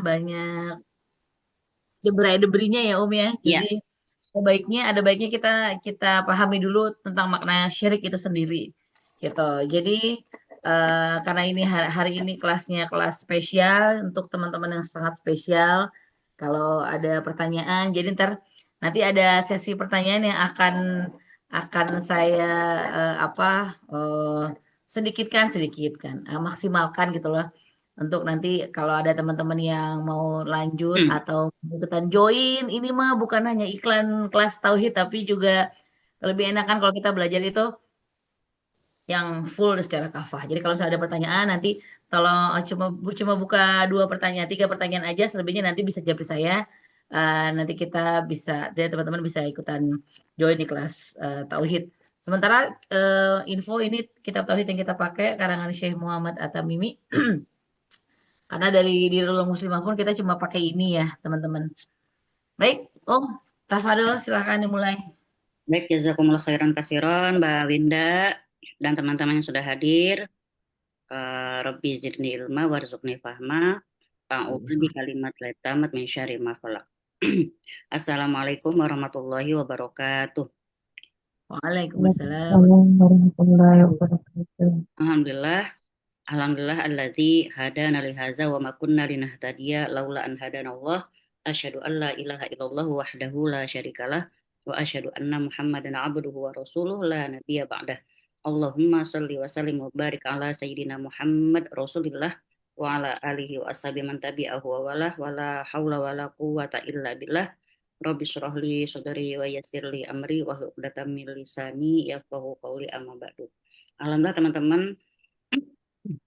banyak deberai-deberinya ya Om ya. Jadi Ya. ada baiknya kita kita pahami dulu tentang makna syirik itu sendiri. Gitu. Jadi karena ini hari ini kelasnya kelas spesial untuk teman-teman yang sangat spesial. Kalau ada pertanyaan, jadi nanti ada sesi pertanyaan yang akan saya sedikitkan, maksimalkan gitu loh. Untuk nanti kalau ada teman-teman yang mau lanjut Hmm. atau ikutan join, ini mah bukan hanya iklan kelas tauhid tapi juga lebih enakan kalau kita belajar itu yang full secara kafah. Jadi kalau misalnya ada pertanyaan nanti kalau cuma buka 2 pertanyaan, 3 pertanyaan aja, selebihnya nanti bisa jawab saya. Nanti kita bisa, jadi teman-teman bisa ikutan join di kelas tauhid. Sementara info ini kitab tauhid yang kita pakai karangan Syekh Muhammad At-Tamimi. Karena dari Dirul Muslimah pun kita cuma pakai ini ya, teman-teman. Baik, Om, Tafadol silahkan dimulai. Baik, jazakumullah khairan kasiron, Mbak Winda dan teman-teman yang sudah hadir. Rabbi zidni ilma warzuqni fahma. A'udzu bi kalimat tamat min syarri ma khalaq. Assalamualaikum warahmatullahi wabarakatuh. Waalaikumsalam. Waalaikumsalam warahmatullahi wabarakatuh. Alhamdulillah, alhamdulillah alladzi hadana li hadza wa ma kunna linahtadiya laula an hadanallah. Asyhadu an la ilaha illallah wahdahu la syarikalah wa asyhadu anna Muhammadan abduhu wa rasuluh la nabiyya ba'dah. Allahumma shalli wa sallim wa barik ala sayyidina Muhammad Rasulillah wa ala alihi wa ashabi man tabi'ahu wa wala haula wala quwwata illa billah. Rabbi shrah li sadri wa yassir li amri wa hlul 'uqdatam min lisani yafqahu qawli amma ba'du. Alhamdulillah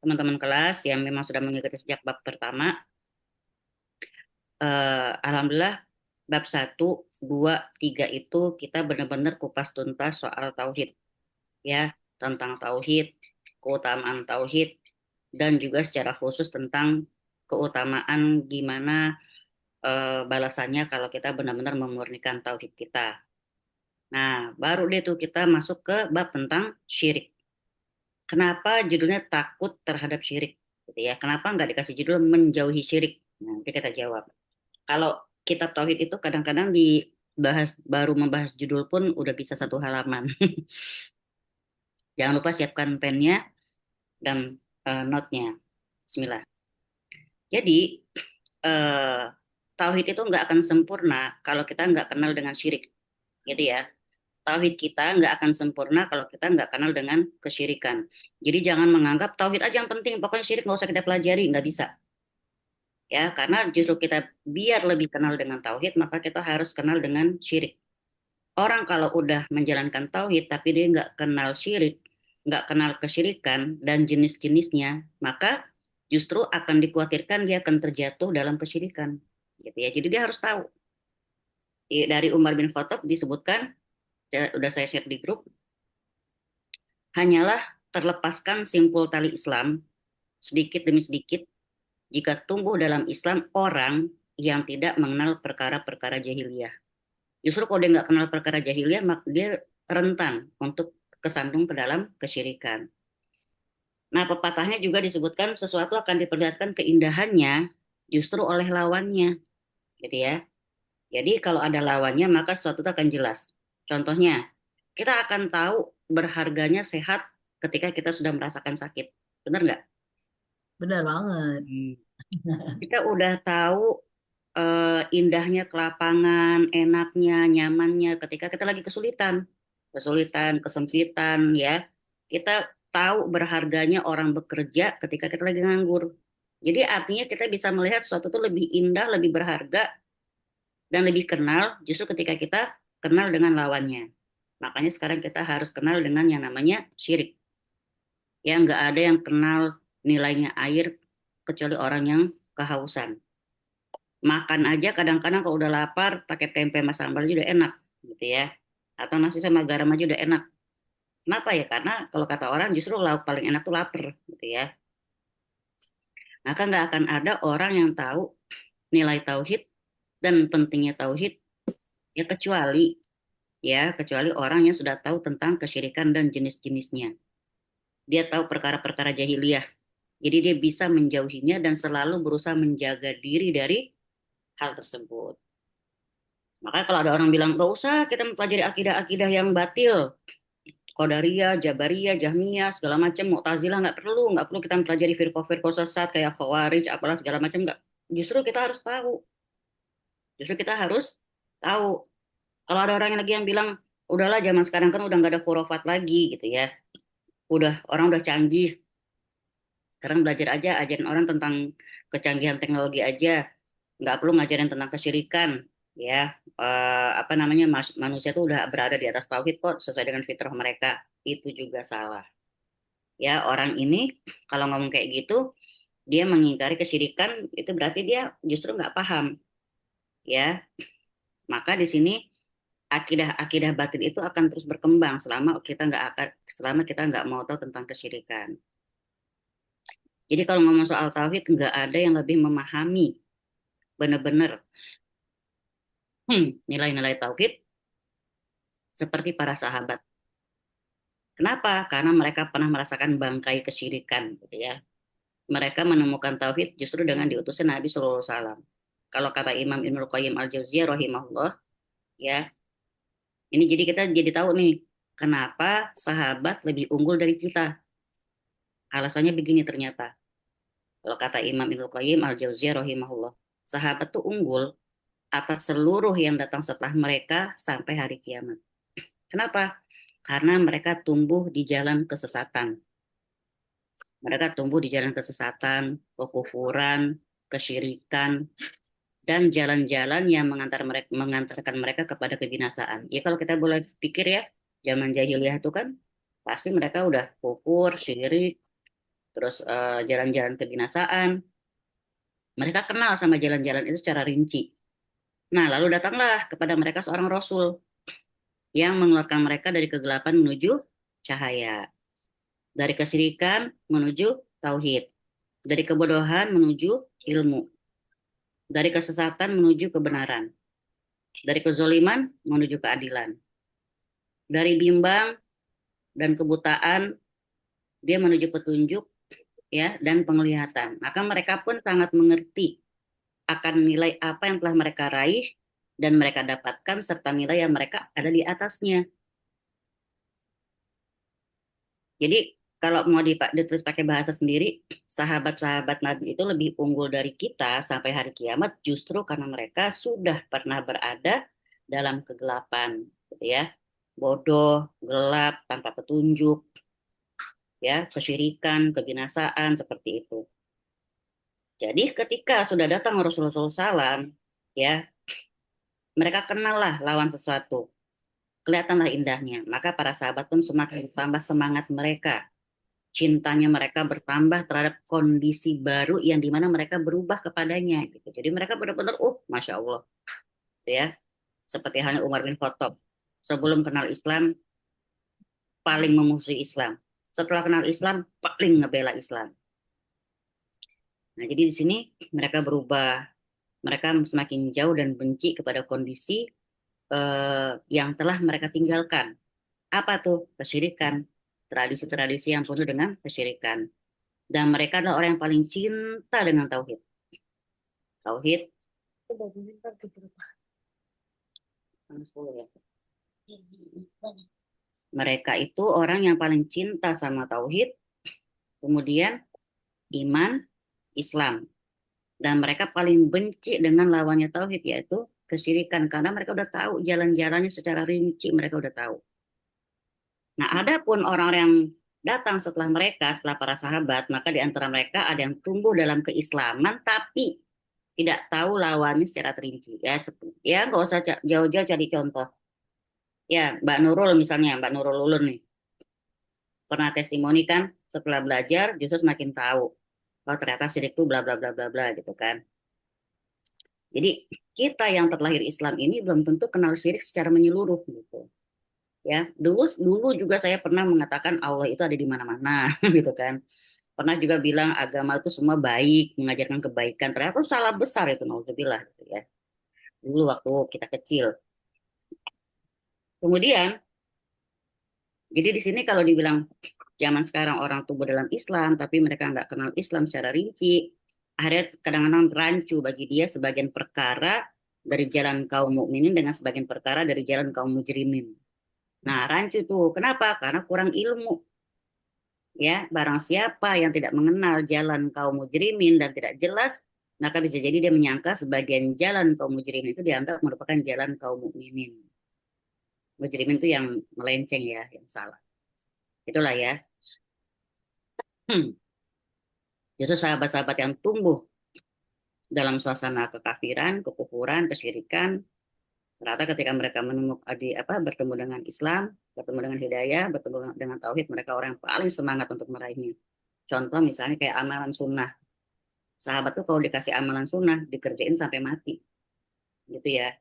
teman-teman kelas yang memang sudah mengikuti sejak bab pertama, alhamdulillah bab 1, 2, 3 itu kita benar-benar kupas tuntas soal tauhid, ya, tentang tauhid, keutamaan tauhid, dan juga secara khusus tentang keutamaan gimana balasannya kalau kita benar-benar memurnikan tauhid kita. Nah, baru deh tuh kita masuk ke bab tentang syirik. Kenapa judulnya takut terhadap syirik? Gitu ya. Kenapa nggak dikasih judul menjauhi syirik? Nanti kita jawab. Kalau kitab tauhid itu kadang-kadang dibahas baru membahas judul pun udah bisa 1 halaman. Jangan lupa siapkan pennya dan note-nya. Bismillah. Jadi eh, tauhid itu nggak akan sempurna kalau kita nggak kenal dengan syirik, gitu ya. Tauhid kita nggak akan sempurna kalau kita nggak kenal dengan kesyirikan. Jadi jangan menganggap tauhid aja yang penting, pokoknya syirik nggak usah kita pelajari, nggak bisa. Ya, karena justru kita biar lebih kenal dengan tauhid, maka kita harus kenal dengan syirik. Orang kalau udah menjalankan tauhid tapi dia nggak kenal syirik, nggak kenal kesyirikan dan jenis-jenisnya, maka justru akan dikhawatirkan dia akan terjatuh dalam kesyirikan. Gitu ya. Jadi dia harus tahu. Dari Umar bin Khattab disebutkan, udah saya share di grup, hanyalah terlepaskan simpul tali Islam sedikit demi sedikit jika tumbuh dalam Islam orang yang tidak mengenal perkara-perkara jahiliyah. Justru kalau dia nggak kenal perkara jahiliyah, maka dia rentan untuk kesandung ke dalam kesyirikan. Nah, pepatahnya juga disebutkan sesuatu akan diperlihatkan keindahannya justru oleh lawannya, gitu ya. Jadi kalau ada lawannya, maka sesuatu itu akan jelas. Contohnya, kita akan tahu berharganya sehat ketika kita sudah merasakan sakit. Benar nggak? Benar banget. Hmm. Kita udah tahu indahnya kelapangan, enaknya, nyamannya ketika kita lagi kesulitan, kesempitan, ya. Kita tahu berharganya orang bekerja ketika kita lagi nganggur. Jadi artinya kita bisa melihat sesuatu itu lebih indah, lebih berharga, dan lebih kenal justru ketika kita kenal dengan lawannya. Makanya sekarang kita harus kenal dengan yang namanya syirik. Ya, nggak ada yang kenal nilainya air kecuali orang yang kehausan. Makan aja kadang-kadang kalau udah lapar pakai tempe sama sambal aja udah enak gitu ya. Atau nasi sama garam aja udah enak. Kenapa ya? Karena kalau kata orang justru lauk paling enak tuh lapar gitu ya. Maka nggak akan ada orang yang tahu nilai tauhid dan pentingnya tauhid ya kecuali orang yang sudah tahu tentang kesyirikan dan jenis-jenisnya. Dia tahu perkara-perkara jahiliyah. Jadi dia bisa menjauhinya dan selalu berusaha menjaga diri dari hal tersebut. Maka kalau ada orang bilang, gak usah kita mempelajari akidah-akidah yang batil. Qadariyah, Jabariyah, Jahmiyah, segala macam, Mu'tazilah nggak perlu kita mempelajari firqah-firqah sesat kayak Khawarij, apalah segala macam nggak. Justru kita harus tahu, justru kita harus tahu. Kalau ada orang yang lagi yang bilang, udahlah zaman sekarang kan udah nggak ada khurafat lagi gitu ya, orang udah canggih, sekarang belajar aja ajarin orang tentang kecanggihan teknologi aja, nggak perlu ngajarin tentang kesyirikan, ya. Apa namanya manusia tuh udah berada di atas tauhid kok sesuai dengan fitrah mereka. Itu juga salah. Ya, orang ini kalau ngomong kayak gitu, dia mengingkari kesyirikan, itu berarti dia justru nggak paham, ya. Maka di sini akidah-akidah batin itu akan terus berkembang selama kita nggak mau tahu tentang kesyirikan. Jadi kalau ngomong soal tauhid, nggak ada yang lebih memahami benar-benar nilai-nilai tauhid seperti para sahabat. Kenapa? Karena mereka pernah merasakan bangkai kesyirikan, gitu ya. Mereka menemukan tauhid justru dengan diutusnya Nabi Sallallahu Alaihi Wasallam. Kalau kata Imam Ibnul Qayyim Al-Jauziyah rahimahullah, ya, ini jadi kita jadi tahu nih, kenapa sahabat lebih unggul dari kita. Alasannya begini ternyata. Kalau kata Imam Ibnul Qayyim Al-Jauziyah rahimahullah, sahabat tuh unggul atas seluruh yang datang setelah mereka sampai hari kiamat. Kenapa? Karena mereka tumbuh di jalan kesesatan. Mereka tumbuh di jalan kesesatan, kekufuran, kesyirikan, dan jalan-jalan yang mengantarkan mereka kepada kebinasaan. Ya kalau kita boleh pikir ya, zaman jahiliyah itu kan pasti mereka udah kufur, syirik, terus jalan-jalan kebinasaan. Mereka kenal sama jalan-jalan itu secara rinci. Nah, lalu datanglah kepada mereka seorang rasul yang mengeluarkan mereka dari kegelapan menuju cahaya, dari kesyirikan menuju tauhid, dari kebodohan menuju ilmu, dari kesesatan menuju kebenaran, dari kezoliman menuju keadilan, dari bimbang dan kebutaan dia menuju petunjuk, ya, dan penglihatan. Maka mereka pun sangat mengerti akan nilai apa yang telah mereka raih dan mereka dapatkan serta nilai yang mereka ada di atasnya. Jadi kalau mau ditulis pakai bahasa sendiri, sahabat-sahabat Nabi itu lebih unggul dari kita sampai hari kiamat justru karena mereka sudah pernah berada dalam kegelapan, gitu ya. Bodoh, gelap, tanpa petunjuk, ya, kesyirikan, kebinasaan seperti itu. Jadi ketika sudah datang Rasulullah SAW, ya, mereka kenallah lawan sesuatu, kelihatanlah indahnya. Maka para sahabat pun semakin bertambah semangat mereka, cintanya mereka bertambah terhadap kondisi baru yang dimana mereka berubah kepadanya. Gitu. Jadi mereka benar-benar, masya Allah, ya, seperti halnya Umar bin Khattab. Sebelum kenal Islam, paling memusuhi Islam. Setelah kenal Islam, paling ngebela Islam. Nah, jadi di sini mereka berubah, mereka semakin jauh dan benci kepada kondisi yang telah mereka tinggalkan. Apa tuh? Kesyirikan, tradisi-tradisi yang penuh dengan kesyirikan. Dan mereka adalah orang yang paling cinta dengan tauhid. Tauhid, ya. Mereka itu orang yang paling cinta sama tauhid, kemudian iman, Islam. Dan mereka paling benci dengan lawannya tauhid, yaitu kesyirikan. Karena mereka udah tahu jalan-jalannya secara rinci, mereka udah tahu. Nah, ada pun orang-orang yang datang setelah mereka, setelah para sahabat, maka di antara mereka ada yang tumbuh dalam keislaman, tapi tidak tahu lawannya secara terinci. Ya nggak usah jauh-jauh cari contoh. Ya, Mbak Nurul misalnya, Mbak Nurul Ulun nih, pernah testimoni kan, setelah belajar justru semakin tahu. Oh ternyata syirik itu bla bla bla bla bla gitu kan. Jadi kita yang terlahir Islam ini belum tentu kenal syirik secara menyeluruh gitu. Ya, dulu dulu juga saya pernah mengatakan Allah itu ada di mana-mana gitu kan. Pernah juga bilang agama itu semua baik, mengajarkan kebaikan. Ternyata itu salah besar itu nauzubillah gitu ya. Dulu waktu kita kecil. Kemudian Jadi di sini kalau dibilang zaman sekarang orang tumbuh dalam Islam, tapi mereka nggak kenal Islam secara rinci, akhirnya kadang-kadang rancu bagi dia sebagian perkara dari jalan kaum mukminin dengan sebagian perkara dari jalan kaum mujrimin. Nah, rancu tuh. Kenapa? Karena kurang ilmu. Ya, barang siapa yang tidak mengenal jalan kaum mujrimin dan tidak jelas, maka bisa jadi dia menyangka sebagian jalan kaum mujrimin itu dianggap merupakan jalan kaum mukminin. Mujrimin itu yang melenceng ya, yang salah. Itulah ya. Hmm. Justru sahabat-sahabat yang tumbuh dalam suasana kekafiran, kekufuran, kesyirikan, ternyata ketika mereka menemukan bertemu dengan Islam, bertemu dengan hidayah, bertemu dengan tauhid, mereka orang yang paling semangat untuk meraihnya. Contoh misalnya kayak amalan sunnah. Sahabat tuh kalau dikasih amalan sunnah dikerjain sampai mati, gitu ya.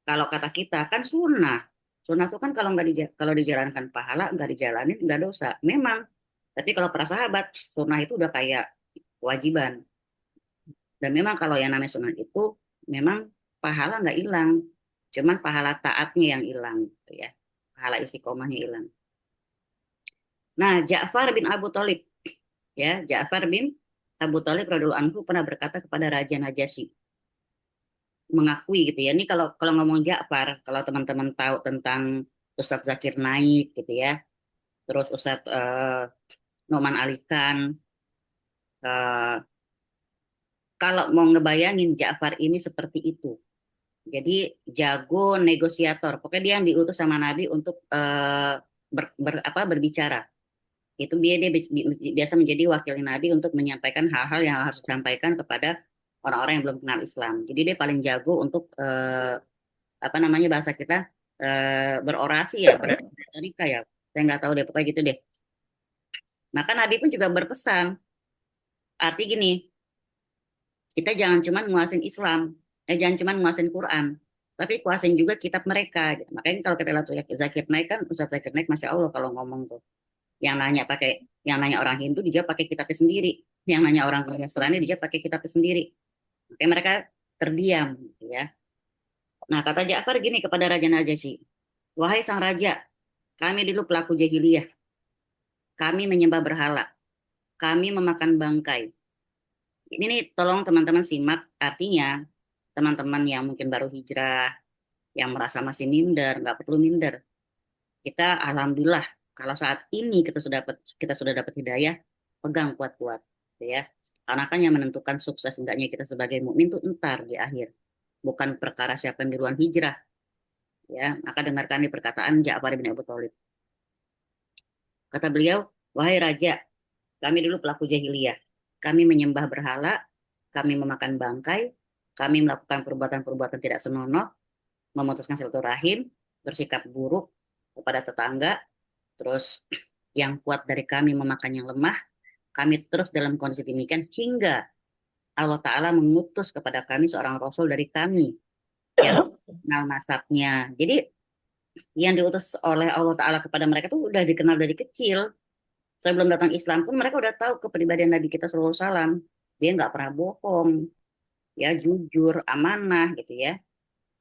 Kalau kata kita kan sunnah, sunnah tuh kan kalau dijalankan pahala, nggak dijalanin nggak dosa. Memang, tapi kalau para sahabat sunnah itu udah kayak kewajiban. Dan memang kalau yang namanya sunnah itu memang pahala nggak hilang, cuman pahala taatnya yang hilang, gitu ya. Pahala istiqomahnya hilang. Nah, Ja'far bin Abu Thalib, ya Ja'far bin Abu Thalib radhiyallahu anhu pernah berkata kepada Raja Najasyi, mengakui gitu ya. Ini kalau kalau ngomong Ja'far, kalau teman-teman tahu tentang Ustadz Zakir Naik gitu ya, terus Ustadz Noman Alikan, eh, kalau mau ngebayangin Ja'far ini seperti itu. Jadi jago negosiator. Pokoknya dia yang diutus sama Nabi untuk berbicara. Itu dia biasa menjadi wakil Nabi untuk menyampaikan hal-hal yang harus disampaikan kepada orang-orang yang belum kenal Islam. Jadi dia paling jago untuk bahasa kita berorasi ya, berretorika ya. Saya nggak tahu deh, pokoknya gitu deh. Maka Nabi pun juga berpesan, arti gini, kita jangan cuma menguasain Islam, jangan cuma menguasain Quran, tapi kuasain juga kitab mereka. Makanya kalau kita lihat Zakir Naik kan, Ustaz Zakir Naik, Masya Allah kalau ngomong tuh, yang nanya orang Hindu dia pakai kitabnya sendiri, yang nanya orang Nasrani dia pakai kitabnya sendiri. Makanya mereka terdiam, gitu ya. Nah kata Ja'far gini kepada Raja Najasyi, wahai sang raja, kami dulu pelaku jahiliyah, kami menyembah berhala, kami memakan bangkai. Ini nih tolong teman-teman simak, artinya teman-teman yang mungkin baru hijrah, yang merasa masih minder, nggak perlu minder. Kita alhamdulillah kalau saat ini kita sudah dapat hidayah, pegang kuat-kuat, gitu ya. Karena kan yang menentukan sukses enggaknya kita sebagai mukmin itu entar di akhir, bukan perkara siapa yang duluan hijrah, ya. Maka dengarkan di perkataan Ja'far bin Abu Thalib. Kata beliau, wahai raja, kami dulu pelaku jahiliyah. Kami menyembah berhala, kami memakan bangkai, kami melakukan perbuatan-perbuatan tidak senonoh, memutuskan silaturahim, bersikap buruk kepada tetangga, terus yang kuat dari kami memakan yang lemah, kami terus dalam kondisi demikian hingga Allah Ta'ala mengutus kepada kami seorang Rasul dari kami yang kenal nasabnya. Jadi yang diutus oleh Allah Ta'ala kepada mereka itu udah dikenal dari kecil. Sebelum datang Islam pun mereka udah tahu kepribadian Nabi kita Sallallahu Alaihi Wasallam. Dia nggak pernah bohong, ya jujur, amanah gitu ya.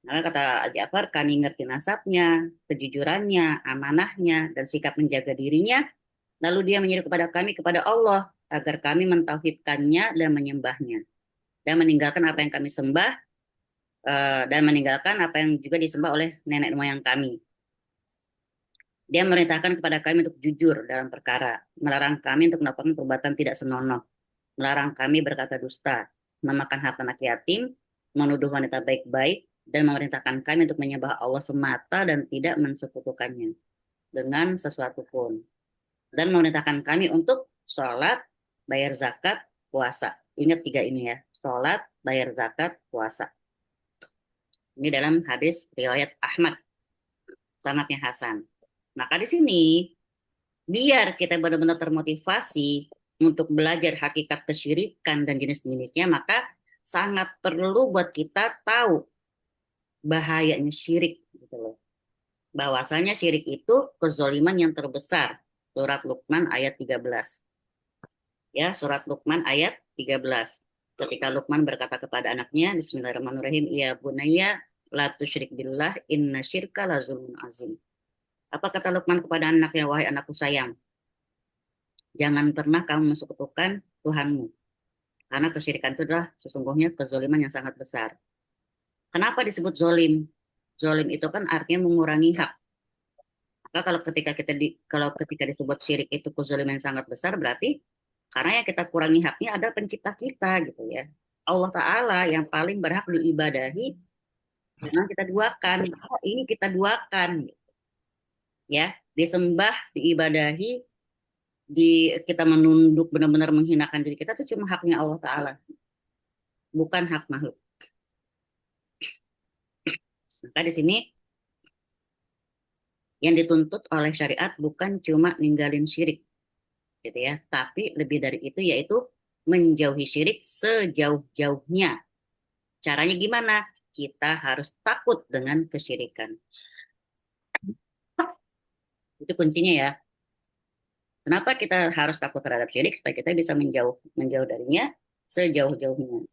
Maka kata Ja'far, kami ngerti nasabnya, kejujurannya, amanahnya, dan sikap menjaga dirinya. Lalu dia menyeru kepada kami, kepada Allah, agar kami mentauhidkannya dan menyembahnya. Dan meninggalkan apa yang kami sembah, dan meninggalkan apa yang juga disembah oleh nenek moyang kami. Dia memerintahkan kepada kami untuk jujur dalam perkara, melarang kami untuk melakukan perbuatan tidak senonoh, melarang kami berkata dusta, memakan harta anak yatim, menuduh wanita baik-baik, dan memerintahkan kami untuk menyembah Allah semata dan tidak mensekutukannya dengan sesuatu pun. Dan memerintahkan kami untuk sholat, bayar zakat, puasa. Ingat tiga ini ya, sholat, bayar zakat, puasa. Ini dalam hadis riwayat Ahmad, sanadnya Hasan. Maka di sini, biar kita benar-benar termotivasi untuk belajar hakikat kesyirikan dan jenis-jenisnya, maka sangat perlu buat kita tahu bahayanya syirik, gitu loh. Bahwasanya syirik itu kezoliman yang terbesar. Surat Luqman ayat 13. Ya, surat Luqman ayat 13. Ketika Luqman berkata kepada anaknya, Bismillahirrahmanirrahim, ya bunayya la tusyrik billah inna syirka la zulmun azim. Apa kata Luqman kepada anaknya, wahai anakku sayang, jangan pernah kamu mensekutukan Tuhanmu. Karena kesyirikan itu adalah sesungguhnya kezoliman yang sangat besar. Kenapa disebut zolim? Zolim itu kan artinya mengurangi hak. Maka kalau ketika disebut syirik itu kezoliman yang sangat besar, berarti karena yang kita kurangi haknya ada pencipta kita gitu ya. Allah Ta'ala yang paling berhak diibadahi, jangan kita duakan. Oh, ini kita duakan ya, disembah, diibadahi, kita menunduk benar-benar menghinakan diri kita itu cuma haknya Allah Ta'ala, bukan hak makhluk. Maka di sini yang dituntut oleh syariat bukan cuma ninggalin syirik, gitu ya, tapi lebih dari itu yaitu menjauhi syirik sejauh-jauhnya. Caranya gimana? Kita harus takut dengan kesyirikan. Itu kuncinya ya. Kenapa kita harus takut terhadap syirik? Supaya kita bisa menjauh darinya sejauh-jauhnya.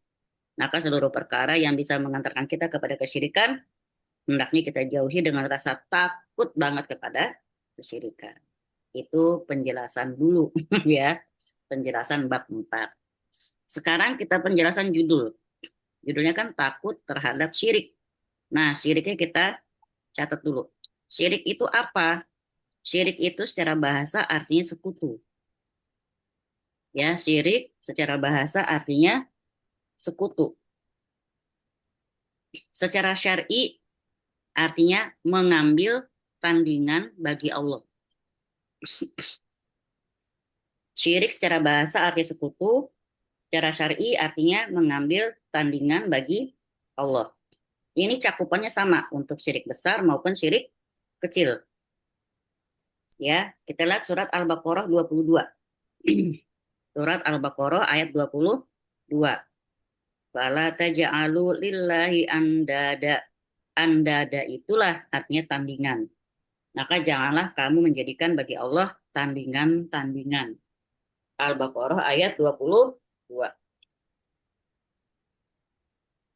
Maka seluruh perkara yang bisa mengantarkan kita kepada kesyirikan, hendaknya kita jauhi dengan rasa takut banget kepada kesyirikan. Itu penjelasan dulu ya. Penjelasan bab 4. Sekarang kita penjelasan judul. Judulnya kan takut terhadap syirik. Nah, syiriknya kita catat dulu. Syirik itu apa? Syirik itu secara bahasa artinya sekutu. Ya, syirik secara bahasa artinya sekutu. Secara syar'i artinya mengambil tandingan bagi Allah. Syirik secara bahasa artinya sekutu, secara syar'i artinya mengambil tandingan bagi Allah. Ini cakupannya sama untuk syirik besar maupun syirik kecil. Ya, kita lihat surat Al-Baqarah 22. Surat Al-Baqarah ayat 22. Fala taj'alu lillahi andada. Andada itulah artinya tandingan. Maka janganlah kamu menjadikan bagi Allah tandingan-tandingan. Al-Baqarah ayat 22.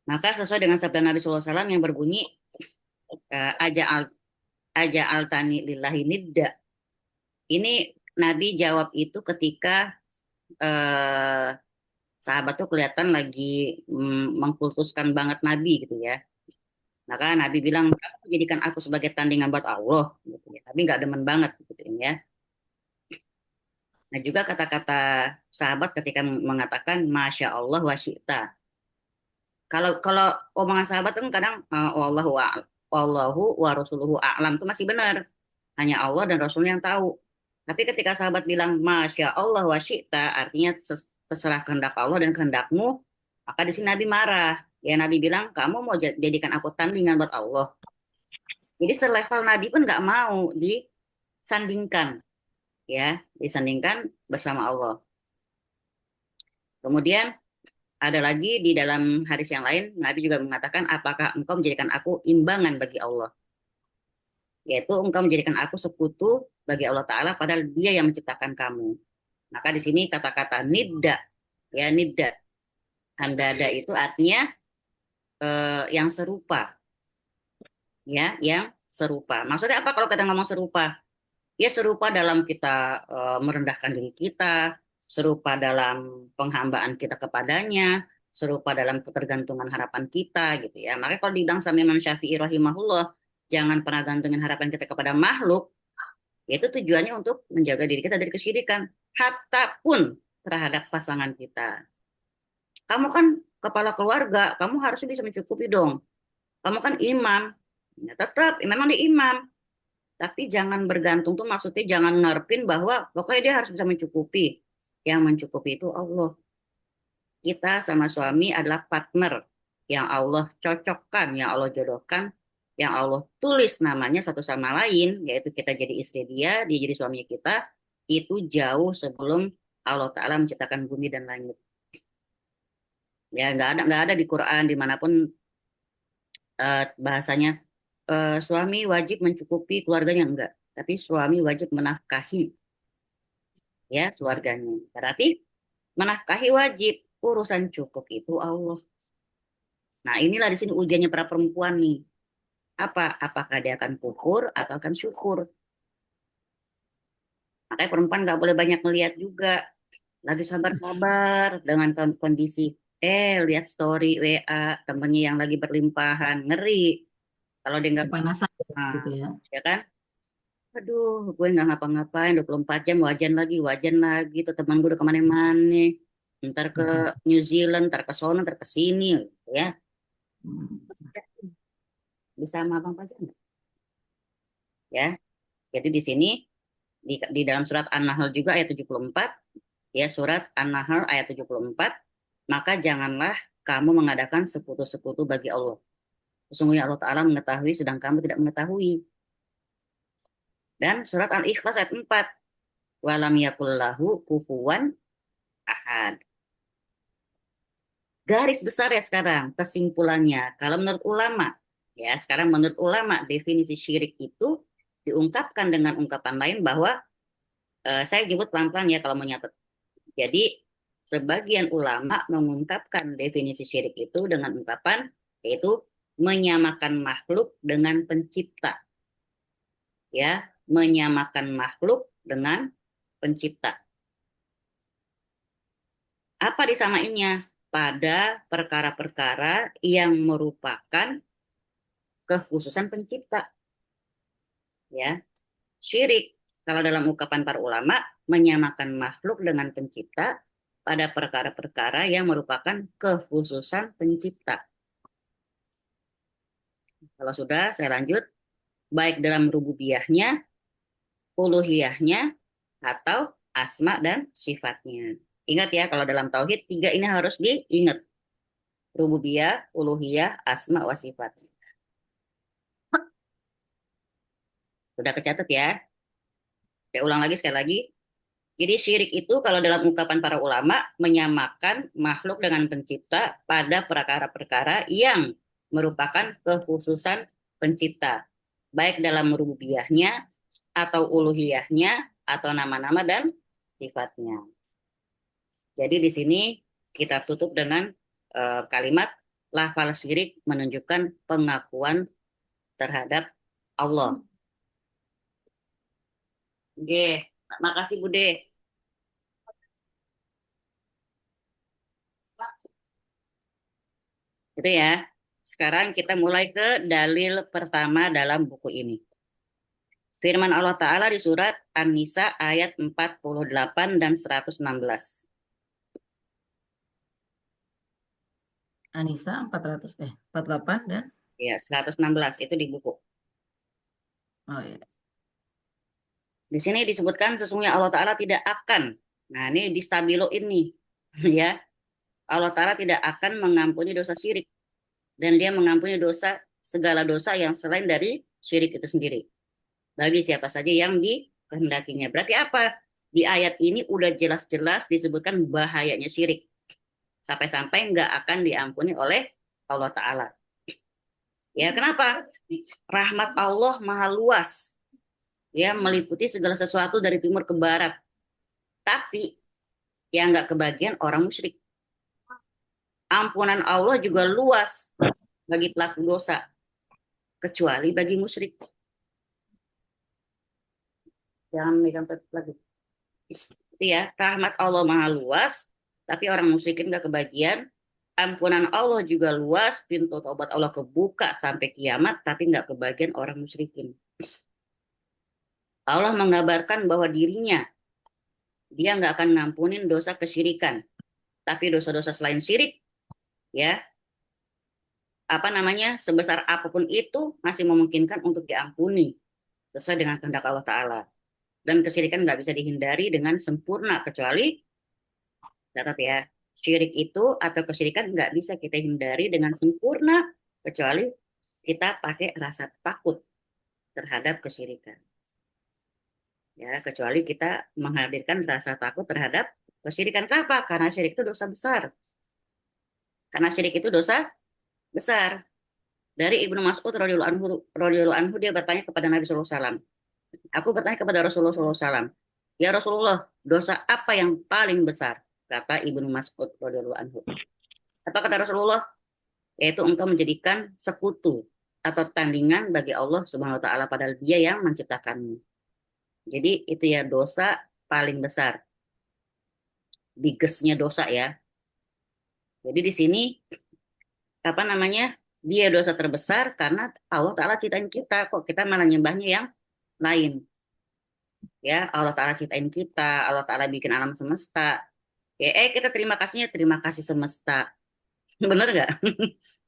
Maka sesuai dengan sabda Nabi SAW yang berbunyi, aja altani lillahi nidda. Ini Nabi jawab itu ketika sahabat tuh kelihatan lagi mengkultuskan banget Nabi gitu ya. Maka Nabi bilang, kamu jadikan aku sebagai tandingan buat Allah, gitu ya. Tapi nggak demen banget, gitu ya. Nah juga kata-kata sahabat ketika mengatakan, Masya Allah wa syi'ta. Kalau omongan sahabat kan kadang, Allahu wa rasuluhu a'lam, itu masih benar. Hanya Allah dan Rasul yang tahu. Tapi ketika sahabat bilang, Masya Allah wa syi'ta, artinya terserah kehendak Allah dan kehendakmu, maka di sini Nabi marah. Ya Nabi bilang, kamu mau jadikan aku tandingan buat Allah. Jadi selevel Nabi pun nggak mau disandingkan, ya, disandingkan bersama Allah. Kemudian ada lagi di dalam hadis yang lain, Nabi juga mengatakan, apakah engkau menjadikan aku imbangan bagi Allah? Yaitu engkau menjadikan aku sekutu bagi Allah Ta'ala, padahal Dia yang menciptakan kamu. Maka di sini kata-kata nidda, ya nidda, handada itu artinya yang serupa, ya, yang serupa. Maksudnya apa kalau kita ngomong serupa? Ya serupa dalam kita merendahkan diri kita, serupa dalam penghambaan kita kepadanya, serupa dalam ketergantungan harapan kita gitu ya. Makanya kalau dibilang sama Imam Syafi'i rahimahullah, jangan pernah gantungin harapan kita kepada makhluk, yaitu tujuannya untuk menjaga diri kita dari kesyirikan, hatta pun terhadap pasangan kita. Kamu kan kepala keluarga, kamu harusnya bisa mencukupi dong. Kamu kan imam, ya, tetap memang dia imam. Tapi jangan bergantung tuh maksudnya jangan ngarepin bahwa pokoknya dia harus bisa mencukupi. Yang mencukupi itu Allah. Kita sama suami adalah partner yang Allah cocokkan, yang Allah jodohkan, yang Allah tulis namanya satu sama lain, yaitu kita jadi istri dia jadi suami kita, itu jauh sebelum Allah Ta'ala menciptakan bumi dan langit. Ya nggak ada di Quran dimanapun bahasanya suami wajib mencukupi keluarganya, enggak, tapi suami wajib menafkahi ya keluarganya. Berarti menafkahi wajib, urusan cukup itu Allah. Nah inilah di sini ujiannya para perempuan nih. Apakah dia akan kufur atau akan syukur? Makanya perempuan nggak boleh banyak melihat juga. Lagi sabar-sabar dengan kondisi, lihat story WA temennya yang lagi berlimpahan, ngeri. Kalau dia nggak, Kepanasan gitu ah, ya. ya kan? Aduh, gue nggak ngapa-ngapain 24 jam, wajan lagi. Tuh teman gue udah kemana-mana. Ntar ke New Zealand, ntar ke sono, ntar ke sini, gitu ya. Bisa sama Abang Fajar nggak? Ya, jadi di sini di dalam surat An-Nahl juga ayat 74, ya surat An-Nahl ayat 74, maka janganlah kamu mengadakan sekutu-sekutu bagi Allah. Sesungguhnya Allah Ta'ala mengetahui sedang kamu tidak mengetahui. Dan surat Al-Ikhlas ayat 4, walam yakullahu kufuwan ahad. Garis besar ya sekarang, kesimpulannya. Kalau menurut ulama, ya sekarang menurut ulama, definisi syirik itu diungkapkan dengan ungkapan lain bahwa, saya jemput pelan-pelan ya kalau mau nyatet. Jadi, sebagian ulama mengungkapkan definisi syirik itu dengan ungkapan, yaitu menyamakan makhluk dengan pencipta. Ya, menyamakan makhluk dengan pencipta. Apa disamainnya? Pada perkara-perkara yang merupakan kekhususan pencipta. Ya, syirik kalau dalam ungkapan para ulama menyamakan makhluk dengan pencipta pada perkara-perkara yang merupakan kekhususan pencipta. Kalau sudah, saya lanjut. Baik dalam rububiyahnya, uluhiyahnya, atau asma dan sifatnya. Ingat ya, kalau dalam tauhid, tiga ini harus diingat. Rububiyah, uluhiyah, asma, wa sifat. Sudah kecatat ya? Saya ulang lagi sekali lagi. Jadi syirik itu kalau dalam ungkapan para ulama menyamakan makhluk dengan pencipta pada perkara-perkara yang merupakan kekhususan pencipta. Baik dalam rububiyahnya atau uluhiyahnya atau nama-nama dan sifatnya. Jadi di sini kita tutup dengan kalimat lafal syirik menunjukkan pengakuan terhadap Allah. Oke, makasih Bude. Itu ya. Sekarang kita mulai ke dalil pertama dalam buku ini. Firman Allah Ta'ala di surat An-Nisa ayat 48 dan 116. Anissa 48 dan Ya, 116 itu di buku. oh ya. Di sini disebutkan sesungguhnya Allah Ta'ala tidak akan. Nah, ini di stabilo ini. Ya, Allah Ta'ala tidak akan mengampuni dosa syirik. Dan dia mengampuni dosa, segala dosa yang selain dari syirik itu sendiri. Bagi siapa saja yang dikehendakinya. Berarti apa? Di ayat ini udah jelas-jelas disebutkan bahayanya syirik. Sampai-sampai nggak akan diampuni oleh Allah Ta'ala. Ya, kenapa? Rahmat Allah maha luas. Ya, meliputi segala sesuatu dari timur ke barat. Tapi yang nggak kebagian orang musyrik. Ampunan Allah juga luas bagi pelaku dosa, kecuali bagi musyrik. Jangan megang lagi. Itu ya, rahmat Allah maha luas, tapi orang musyrikin nggak kebagian. Ampunan Allah juga luas, pintu taubat Allah kebuka sampai kiamat, tapi nggak kebagian orang musyrikin. Allah mengabarkan bahwa dirinya, dia nggak akan ngampunin dosa kesyirikan. Tapi dosa-dosa selain syirik, ya, apa namanya, sebesar apapun itu masih memungkinkan untuk diampuni sesuai dengan kehendak Allah Ta'ala. Dan kesyirikan nggak bisa dihindari dengan sempurna, kecuali, catat ya, syirik itu atau kesyirikan nggak bisa kita hindari dengan sempurna, kecuali kita pakai rasa takut terhadap kesyirikan. Ya, kecuali kita menghadirkan rasa takut terhadap kesyirikan. Kenapa? Karena syirik itu dosa besar. Karena syirik itu dosa besar. Dari Ibnu Mas'ud radhiyallahu anhu dia bertanya kepada Nabi sallallahu alaihi wasallam. Aku bertanya kepada Rasulullah sallallahu alaihi wasallam, "Ya Rasulullah, dosa apa yang paling besar?" Kata Ibnu Mas'ud radhiyallahu anhu. Apa kata Rasulullah? Yaitu engkau menjadikan sekutu atau tandingan bagi Allah Subhanahu wa taala padahal Dia yang menciptakanmu. Jadi itu ya dosa paling besar, biggestnya dosa ya. Jadi di sini apa namanya, dia dosa terbesar karena Allah Ta'ala ciptain kita, kok kita malah nyembahnya yang lain. Ya, Allah Ta'ala ciptain kita, Allah Ta'ala bikin alam semesta. Ya, kita terima kasihnya, terima kasih semesta. Bener nggak?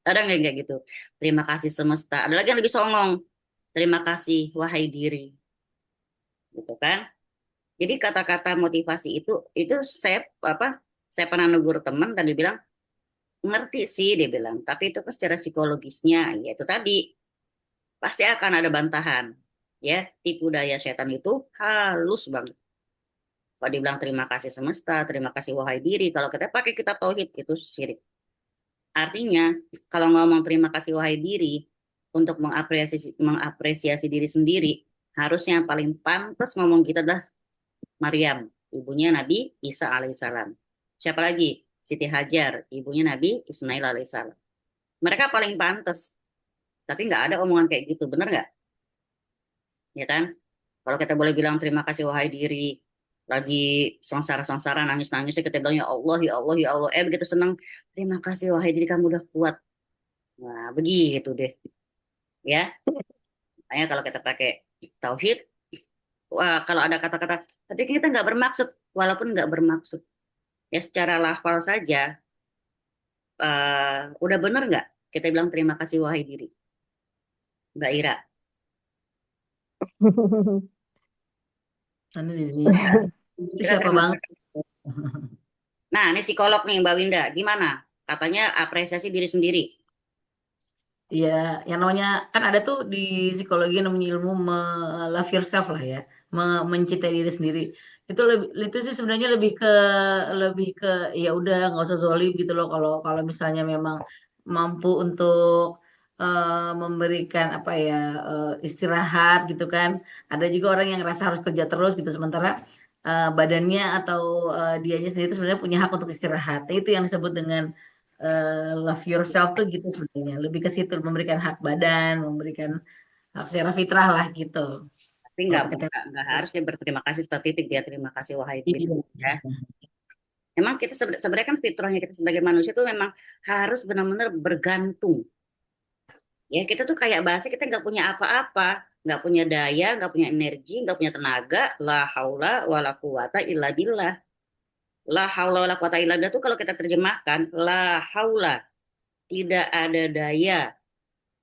Ada nggak yang kayak gitu? Terima kasih semesta. Ada lagi yang lebih songong. Terima kasih, wahai diri. Gitu kan? Jadi kata-kata motivasi itu saya apa? Saya pernah negur teman tadi bilang ngerti sih dia bilang, tapi itu kan secara psikologisnya, yaitu tadi pasti akan ada bantahan. Ya, tipu daya setan itu halus banget. Kalau dibilang terima kasih semesta, terima kasih wahai diri, kalau kita pakai kitab tauhid itu syirik. Artinya, kalau ngomong terima kasih wahai diri untuk mengapresiasi diri sendiri, harusnya yang paling pantas ngomong kita adalah Maryam, ibunya Nabi Isa alaihissalam. Siapa lagi? Siti Hajar, ibunya Nabi Ismail alaihissalam. Mereka paling pantas, tapi nggak ada omongan kayak gitu, bener nggak? Ya kan? Kalau kita boleh bilang terima kasih wahai diri, lagi sengsara-sengsara nangis-nangis, kita bilang ya Allah, ya Allah, ya Allah. Begitu senang, terima kasih wahai diri kamu udah kuat. Nah, begitu deh. Ya, makanya kalau kita pakai tauhid, wah, kalau ada kata-kata, tapi kita nggak bermaksud, walaupun nggak bermaksud, ya secara lafal saja, udah bener nggak? Kita bilang terima kasih wahai diri, Mbak Ira. Anu di sini asik. Itu Kita siapa terima banget? kasih. Nah, ini psikolog nih Mbak Winda, gimana? Katanya apresiasi diri sendiri. Iya, yang namanya kan ada tuh di psikologi yang namanya ilmu love yourself lah ya, mencintai diri sendiri. Itu sih sebenarnya lebih ke ya udah nggak usah zolim gitu loh kalau kalau misalnya memang mampu untuk memberikan apa ya istirahat gitu kan. Ada juga orang yang ngerasa harus kerja terus gitu sementara badannya atau dianya sendiri itu sebenarnya punya hak untuk istirahat. Nah, itu yang disebut dengan love yourself tuh gitu sebenarnya lebih ke situ memberikan hak badan memberikan hak secara fitrah lah gitu Tapi kalau pakai nggak harus dia berterima kasih seperti titik dia terima kasih wahai diri. iya. Ya. Memang kita sebenarnya kan fitrahnya kita sebagai manusia itu memang harus benar-benar bergantung. Ya kita tuh kayak bahasa kita nggak punya apa-apa, nggak punya daya, nggak punya energi, nggak punya tenaga. La haula wala quwata illa billah. La haula wala quwata illa billah itu kalau kita terjemahkan, la haula, tidak ada daya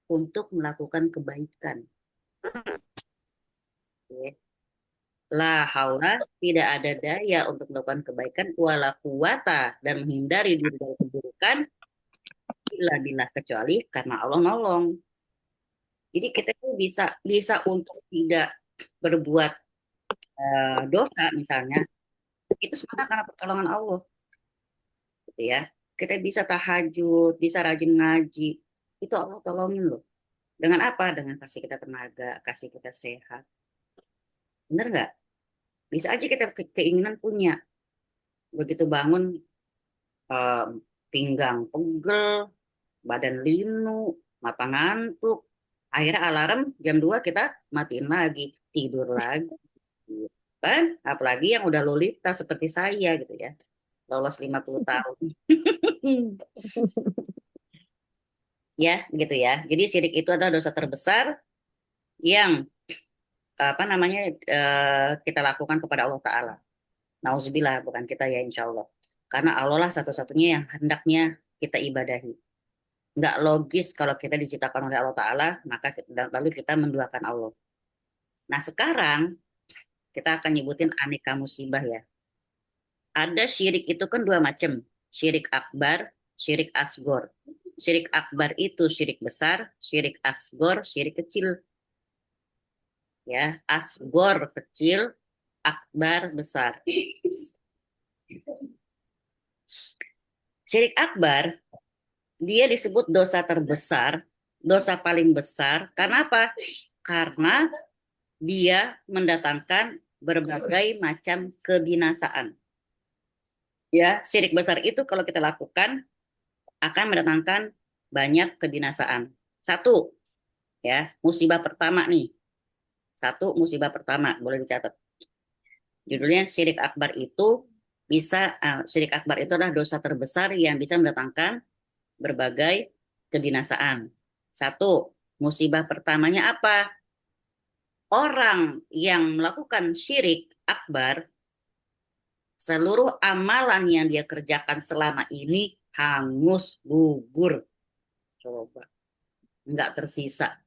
untuk melakukan kebaikan. Ya. La haula, tidak ada daya untuk melakukan kebaikan, wala quwata, dan menghindari diri dari keburukan, illa billah, kecuali karena Allah nolong. Jadi kita tuh bisa bisa untuk tidak berbuat dosa misalnya, itu semua karena pertolongan Allah, gitu ya. Kita bisa tahajud, bisa rajin ngaji, itu Allah tolongin loh. Dengan apa? Dengan kasih kita tenaga, kasih kita sehat. Bener nggak? Bisa aja kita keinginan punya. Begitu bangun, eh, pinggang pegel, badan linu, mata ngantuk. Akhirnya alarm jam 2 kita matiin lagi, tidur lagi. Kan? Apalagi yang udah lolita seperti saya gitu ya. Lolos 50 tahun. Ya, gitu ya. Jadi syirik itu adalah dosa terbesar yang apa namanya kita lakukan kepada Allah Ta'ala. Nauzubillah, bukan kita ya insya Allah. Karena Allah lah satu-satunya yang hendaknya kita ibadahi. Nggak logis kalau kita diciptakan oleh Allah Ta'ala, maka lalu kita menduakan Allah. Nah sekarang kita akan nyebutin aneka musibah ya. Ada syirik itu kan dua macam. Syirik akbar, syirik asgor. Syirik akbar itu syirik besar, syirik asgor, syirik kecil. Ya, asgor kecil, akbar besar. Syirik akbar, dia disebut dosa terbesar, dosa paling besar. Karena apa? Karena dia mendatangkan berbagai macam kebinasaan. Ya, syirik besar itu kalau kita lakukan akan mendatangkan banyak kebinasaan. Satu, ya, musibah pertama nih. Satu musibah pertama, boleh dicatat. Judulnya syirik akbar itu syirik akbar itu adalah dosa terbesar yang bisa mendatangkan berbagai kebinasaan. Satu, musibah pertamanya apa? Orang yang melakukan syirik akbar, seluruh amalan yang dia kerjakan selama ini hangus, gugur. Coba, nggak tersisa.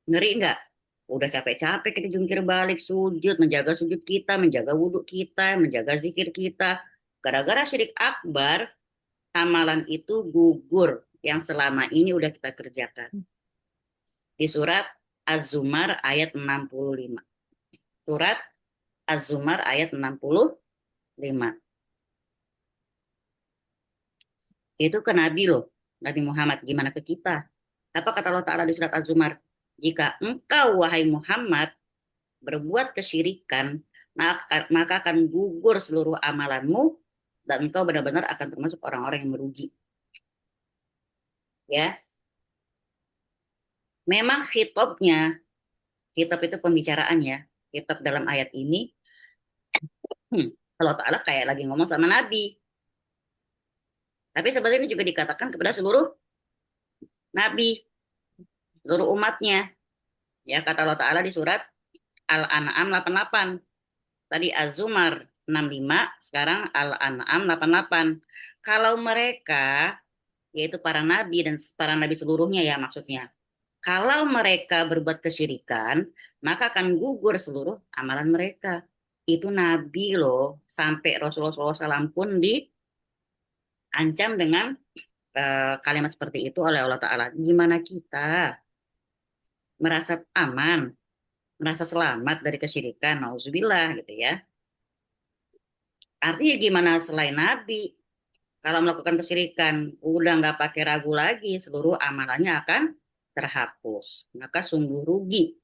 Ngeri nggak? Udah capek-capek kita jungkir balik sujud, menjaga sujud kita, menjaga wudhu kita, menjaga zikir kita. Gara-gara syirik akbar, amalan itu gugur yang selama ini udah kita kerjakan. Di surat Az-Zumar ayat 65. Surat Az-Zumar ayat 65. Itu ke Nabi loh, Nabi Muhammad. Gimana ke kita? Apa kata Allah Ta'ala di surat Az-Zumar? Jika engkau, wahai Muhammad, berbuat kesyirikan, maka akan gugur seluruh amalanmu, dan engkau benar-benar akan termasuk orang-orang yang merugi. Ya, memang khitabnya, khitab itu pembicaraan ya, khitab dalam ayat ini, Allah Ta'ala kayak lagi ngomong sama Nabi. Tapi sebenarnya ini juga dikatakan kepada seluruh Nabi, seluruh umatnya. Ya, kata Allah Ta'ala di surat Al-An'am 88. Tadi Az-Zumar 65, sekarang Al-An'am 88. Kalau mereka, yaitu para nabi dan para nabi seluruhnya ya maksudnya, kalau mereka berbuat kesyirikan, maka akan gugur seluruh amalan mereka. Itu nabi loh, sampai Rasulullah SAW pun diancam dengan kalimat seperti itu oleh Allah Ta'ala. Gimana kita merasa aman, merasa selamat dari kesyirikan, nauzubillah gitu ya. Artinya gimana selain Nabi, kalau melakukan kesyirikan, udah nggak pakai ragu lagi, seluruh amalannya akan terhapus. Maka sungguh rugi.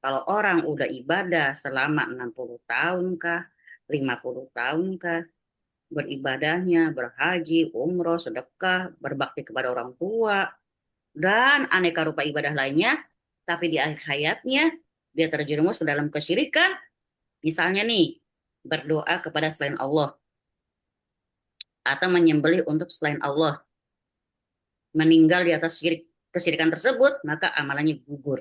Kalau orang udah ibadah selama 60 tahun kah, 50 tahun kah, beribadahnya, berhaji, umroh, sedekah, berbakti kepada orang tua, dan aneka rupa ibadah lainnya, tapi di akhir hayatnya, dia terjerumus ke dalam kesyirikan, misalnya nih, berdoa kepada selain Allah, atau menyembelih untuk selain Allah, meninggal di atas kesyirikan tersebut, maka amalannya gugur.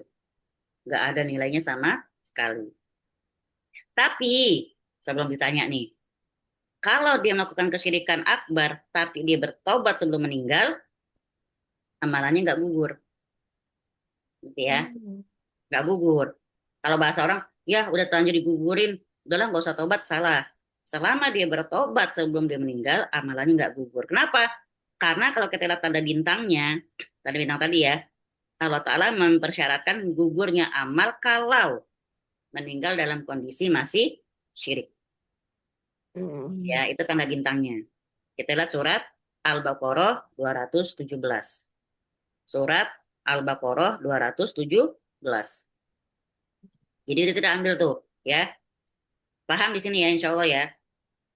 Nggak ada nilainya sama sekali. Tapi, sebelum ditanya nih, kalau dia melakukan kesyirikan akbar, tapi dia bertobat sebelum meninggal, amalannya nggak gugur. Gitu ya, nggak gugur. Kalau bahasa orang, ya udah terlanjur digugurin, udahlah nggak usah tobat, salah. Selama dia bertobat sebelum dia meninggal, amalannya nggak gugur. Kenapa? Karena kalau kita lihat tanda bintangnya, tanda bintang tadi ya, Allah Ta'ala mempersyaratkan gugurnya amal kalau meninggal dalam kondisi masih syirik. Ya, itu tanda bintangnya. Kita lihat surat Al-Baqarah 217. Surat Al-Baqarah 217. Jadi kita ambil tuh, ya. Paham di sini ya, insya Allah ya.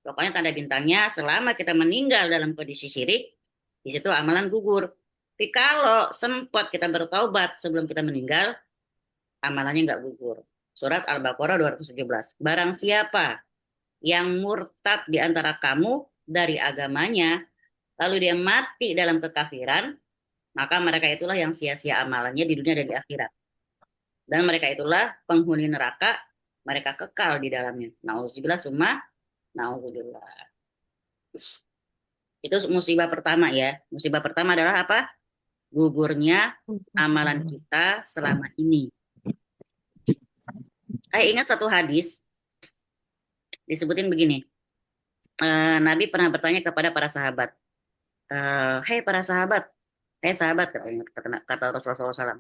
Pokoknya tanda bintangnya selama kita meninggal dalam kondisi syirik, di situ amalan gugur. Tapi kalau sempat kita bertaubat sebelum kita meninggal, amalannya nggak gugur. Surat Al-Baqarah 217. Barang siapa yang murtad di antara kamu dari agamanya, lalu dia mati dalam kekafiran, maka mereka itulah yang sia-sia amalannya di dunia dan di akhirat. Dan mereka itulah penghuni neraka, mereka kekal di dalamnya. Nauzubillah summa nauzubillah. Itu musibah pertama ya. Musibah pertama adalah apa? Gugurnya amalan kita selama ini. Saya ingat satu hadis disebutin begini. Nabi pernah bertanya kepada para sahabat. Hei para sahabat, hei sahabat, kata Rasulullah SAW.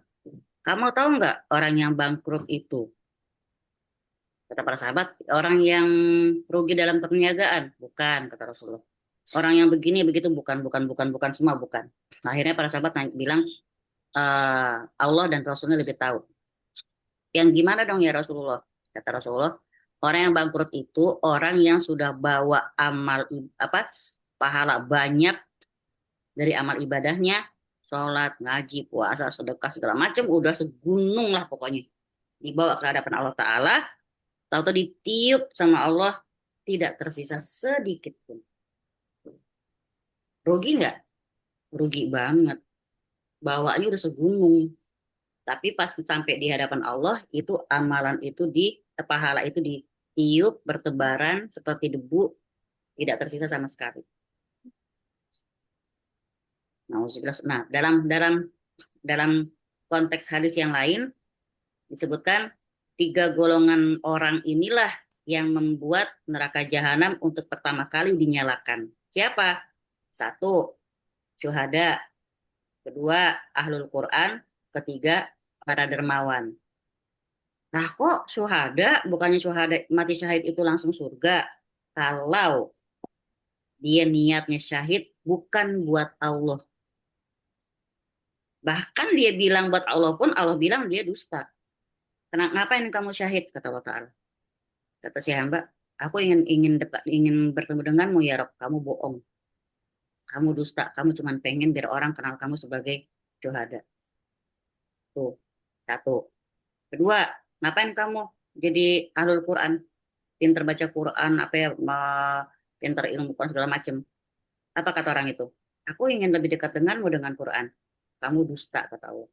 Kamu tahu nggak orang yang bangkrut itu? Kata para sahabat, orang yang rugi dalam perniagaan. Bukan, kata Rasulullah. Orang yang begini, begitu, bukan semua, bukan. Akhirnya para sahabat bilang, Allah dan Rasulnya lebih tahu. Yang gimana dong ya Rasulullah? Kata Rasulullah, orang yang bangkrut itu orang yang sudah bawa pahala banyak dari amal ibadahnya, sholat, ngaji, puasa, sedekah segala macam, udah segunung lah pokoknya. dibawa ke hadapan Allah Ta'ala, tahu-tahu ditiup sama Allah, tidak tersisa sedikit pun. Rugi nggak? Rugi banget. Bawaannya udah segunung. Tapi pas sampai di hadapan Allah, itu amalan itu pahala itu ditiup, bertebaran seperti debu, tidak tersisa sama sekali. Nah, dalam dalam dalam konteks hadis yang lain disebutkan 3 golongan orang inilah yang membuat neraka jahanam untuk pertama kali dinyalakan. Siapa? 1, syuhada. 2, ahlul Quran. 3, para dermawan. Nah kok syuhada, bukannya syuhada mati syahid itu langsung surga? Kalau dia niatnya syahid bukan buat Allah. Bahkan dia bilang buat Allah pun Allah bilang dia dusta. Kenapa ngapain kamu syahid kata Allah Ta'ala? Kata si hamba, aku ingin bertemu denganmu ya Rob, kamu bohong. Kamu dusta, kamu cuma pengen biar orang kenal kamu sebagai syuhada. Tuh, 1. 2, ngapain kamu jadi ahlul Quran? Pinter baca Quran, apa ya, pinter ilmu Quran segala macem. Apa kata orang itu? Aku ingin lebih dekat denganmu dengan Quran. Kamu dusta kata Allah.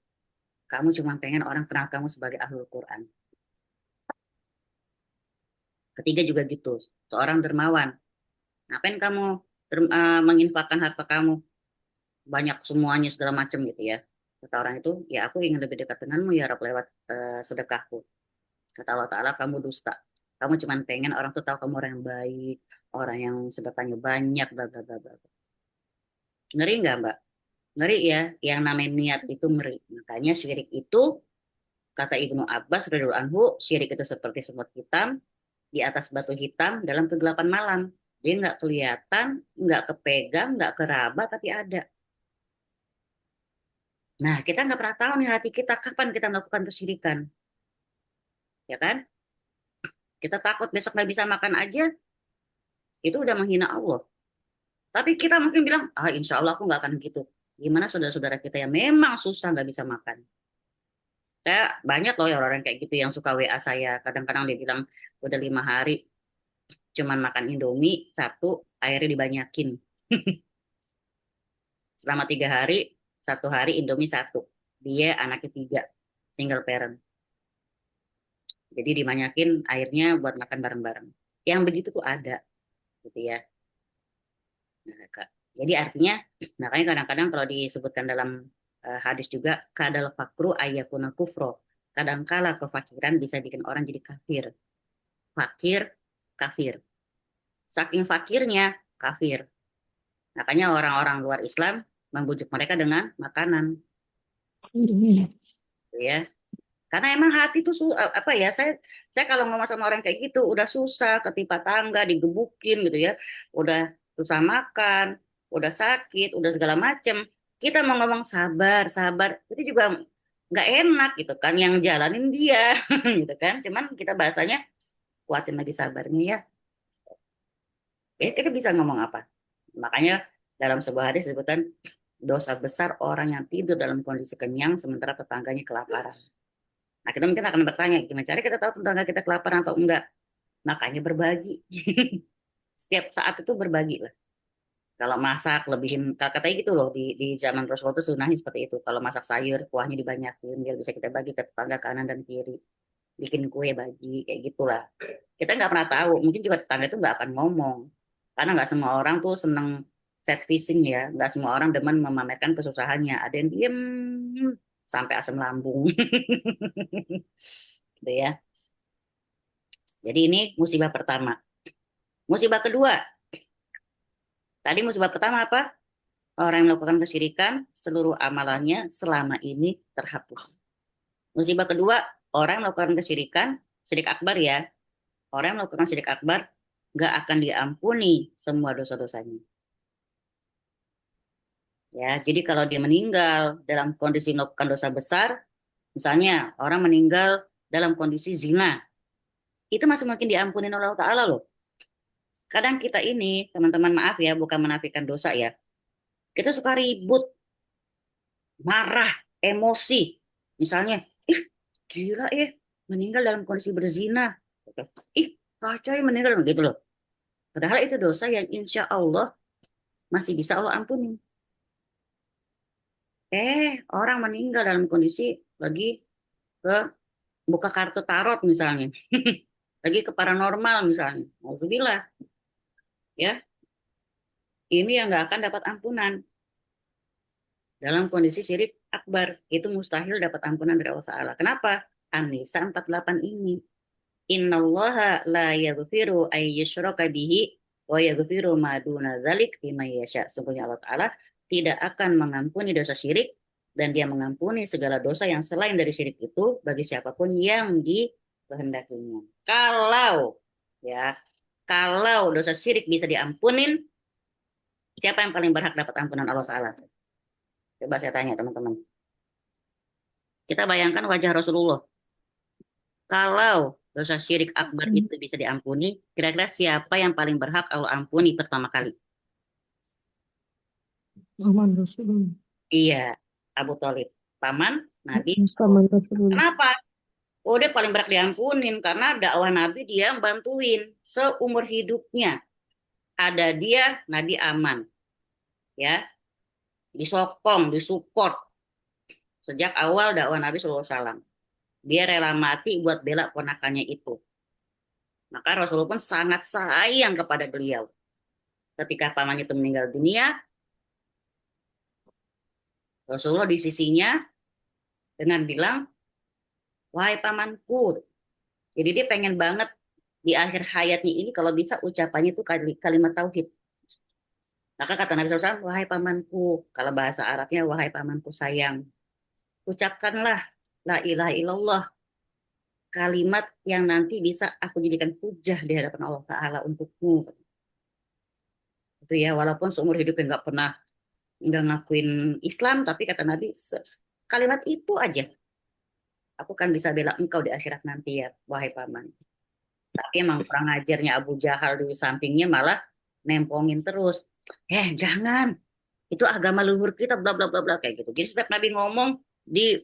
Kamu cuma pengen orang kenal kamu sebagai ahlul Quran. 3 juga gitu. Seorang dermawan. Ngapain kamu menginfakkan harta kamu banyak semuanya segala macam gitu ya? Kata orang itu, ya aku ingin lebih dekat denganmu ya Rob lewat sedekahku. Kata Allah Ta'ala, kamu dusta. Kamu cuma pengen orang tuh tahu kamu orang yang baik, orang yang sedekahnya banyak, bla bla bla bla. Ngeri nggak Mbak? Ngeri ya, yang namanya niat itu ngeri. Makanya syirik itu, kata Ibnu Abbas radhiyallahu anhu, syirik itu seperti semut hitam di atas batu hitam dalam kegelapan malam. Dia nggak kelihatan, nggak kepegang, nggak keraba, tapi ada. Nah, kita nggak pernah tahu nih hati kita kapan kita melakukan kesyirikan, ya kan? Kita takut besok nggak bisa makan aja, itu udah menghina Allah. Tapi kita mungkin bilang, insya Allah aku nggak akan gitu. Gimana saudara-saudara kita yang memang susah nggak bisa makan? Saya banyak loh ya orang kayak gitu yang suka WA saya. Kadang-kadang dia bilang udah 5 hari cuman makan Indomie satu, airnya dibanyakin. Selama 3 hari, 1 hari Indomie satu. Dia anaknya 3, single parent. Jadi dibanyakin airnya buat makan bareng-bareng. Yang begitu tuh ada, gitu ya. Nah, Kak. Jadi artinya, makanya kadang-kadang kalau disebutkan dalam hadis juga, kadal fakru ayakuna kufro. Kadangkala kefakiran bisa bikin orang jadi kafir. Fakir, kafir. Saking fakirnya, kafir. Makanya orang-orang luar Islam membujuk mereka dengan makanan, gitu ya. Karena emang hati itu apa ya? Saya kalau ngomong sama orang kayak gitu udah susah, ketimpa tangga, digebukin gitu ya. Udah susah makan, udah sakit, udah segala macem. Kita mau ngomong sabar, sabar, itu juga nggak enak gitu kan. Yang jalanin dia, gitu kan. Cuman kita bahasanya kuatin lagi sabarnya ya. Ya kita bisa ngomong apa? Makanya dalam sebuah hadis disebutkan dosa besar orang yang tidur dalam kondisi kenyang sementara tetangganya kelaparan. Nah, kita mungkin akan bertanya, gimana cara kita tahu tetangga kita kelaparan atau enggak? Makanya berbagi. Setiap saat itu berbagi lah. Kalau masak, lebihin, katanya gitu loh, di zaman Rasulullah itu sunahnya seperti itu. Kalau masak sayur, kuahnya dibanyakin, biar bisa kita bagi ke tetangga kanan dan kiri. Bikin kue, bagi, kayak gitulah. Kita nggak pernah tahu, mungkin juga tetangga itu nggak akan ngomong. Karena nggak semua orang tuh seneng set fishing ya. Nggak semua orang demen memamerkan kesusahannya. Ada yang diem sampai asam lambung. Gitu ya. Jadi ini musibah pertama. Musibah kedua, tadi musibah pertama apa? Orang yang melakukan kesyirikan, seluruh amalannya selama ini terhapus. Musibah kedua, orang yang melakukan kesyirikan, syirik akbar ya. Orang yang melakukan syirik akbar, nggak akan diampuni semua dosa-dosanya. Ya, jadi kalau dia meninggal dalam kondisi melakukan dosa besar, misalnya orang meninggal dalam kondisi zina, itu masih mungkin diampuni oleh Allah Ta'ala loh. Kadang kita ini, teman-teman maaf ya, bukan menafikan dosa ya. Kita suka ribut, marah, emosi. Misalnya, ih gila ya, meninggal dalam kondisi berzina. Ih, kacau ya meninggal gitu loh. Padahal itu dosa yang insya Allah masih bisa Allah ampuni. Orang meninggal dalam kondisi lagi ke buka kartu tarot misalnya, lagi ke paranormal misalnya. Alhamdulillah, ya, ini yang nggak akan dapat ampunan dalam kondisi syirik akbar. Itu mustahil dapat ampunan dari Allah Ta'ala. Kenapa? An-Nisa 48 ini. Innallaha la yaghfiru ay yushraka bihi wa yaghfiru ma duna dzalik liman yasha. Sungguhnya Allah Ta'ala tidak akan mengampuni dosa syirik dan dia mengampuni segala dosa yang selain dari syirik itu bagi siapapun yang dikehendakinya. Kalau ya, kalau dosa syirik bisa diampunin, siapa yang paling berhak dapat ampunan Allah Ta'ala? Coba saya tanya teman-teman. Kita bayangkan wajah Rasulullah. Kalau dosa syirik akbar itu bisa diampuni, kira-kira siapa yang paling berhak Allah ampuni pertama kali? Aman Rasulullah. Iya, Abu Thalib, paman Nabi. Aman Rasulullah. Kenapa? Oh, dia paling berhak diampunin karena dakwah Nabi dia bantuin seumur hidupnya. Ada dia, Nabi aman, ya, disokong, disupport sejak awal dakwah Nabi SAW. Dia rela mati buat bela ponakannya itu. Maka Rasulullah pun sangat sayang kepada beliau. Ketika pamannya itu meninggal dunia, Rasulullah di sisinya dengan bilang, wahai pamanku. Jadi dia pengen banget di akhir hayatnya ini kalau bisa ucapannya itu kalimat tauhid. Maka kata Nabi SAW, wahai pamanku. Kalau bahasa Arabnya, wahai pamanku sayang. Ucapkanlah la ilaha illallah. Kalimat yang nanti bisa aku jadikan hujah di hadapan Allah Ta'ala untukmu. Itu ya, walaupun seumur hidupnya nggak ngakuin Islam, tapi kata Nabi, kalimat itu aja. Aku kan bisa bela engkau di akhirat nanti ya, wahai paman. Tapi emang kurang ajarnya Abu Jahal di sampingnya malah nempongin terus. Jangan. Itu agama leluhur kita, bla bla bla bla kayak gitu. Jadi setiap Nabi ngomong di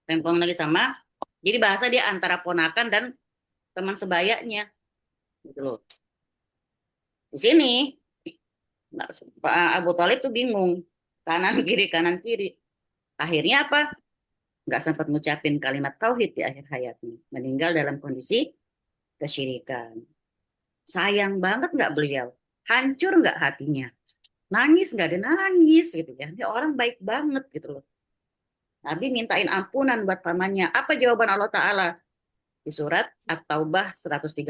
tempong lagi sama. Jadi bahasa dia antara ponakan dan teman sebayanya, gitu loh. Di sini Pak Abu Thalib tuh bingung, kanan kiri. Akhirnya apa? Nggak sempat ngucapin kalimat tauhid di akhir hayatnya, meninggal dalam kondisi kesyirikan. Sayang banget nggak beliau? Hancur nggak hatinya? Nangis nggak? Ada nangis gitu ya. Dia orang baik banget gitu loh. Nabi mintain ampunan buat pamannya. Apa jawaban Allah Ta'ala? Di surat At-Taubah 113.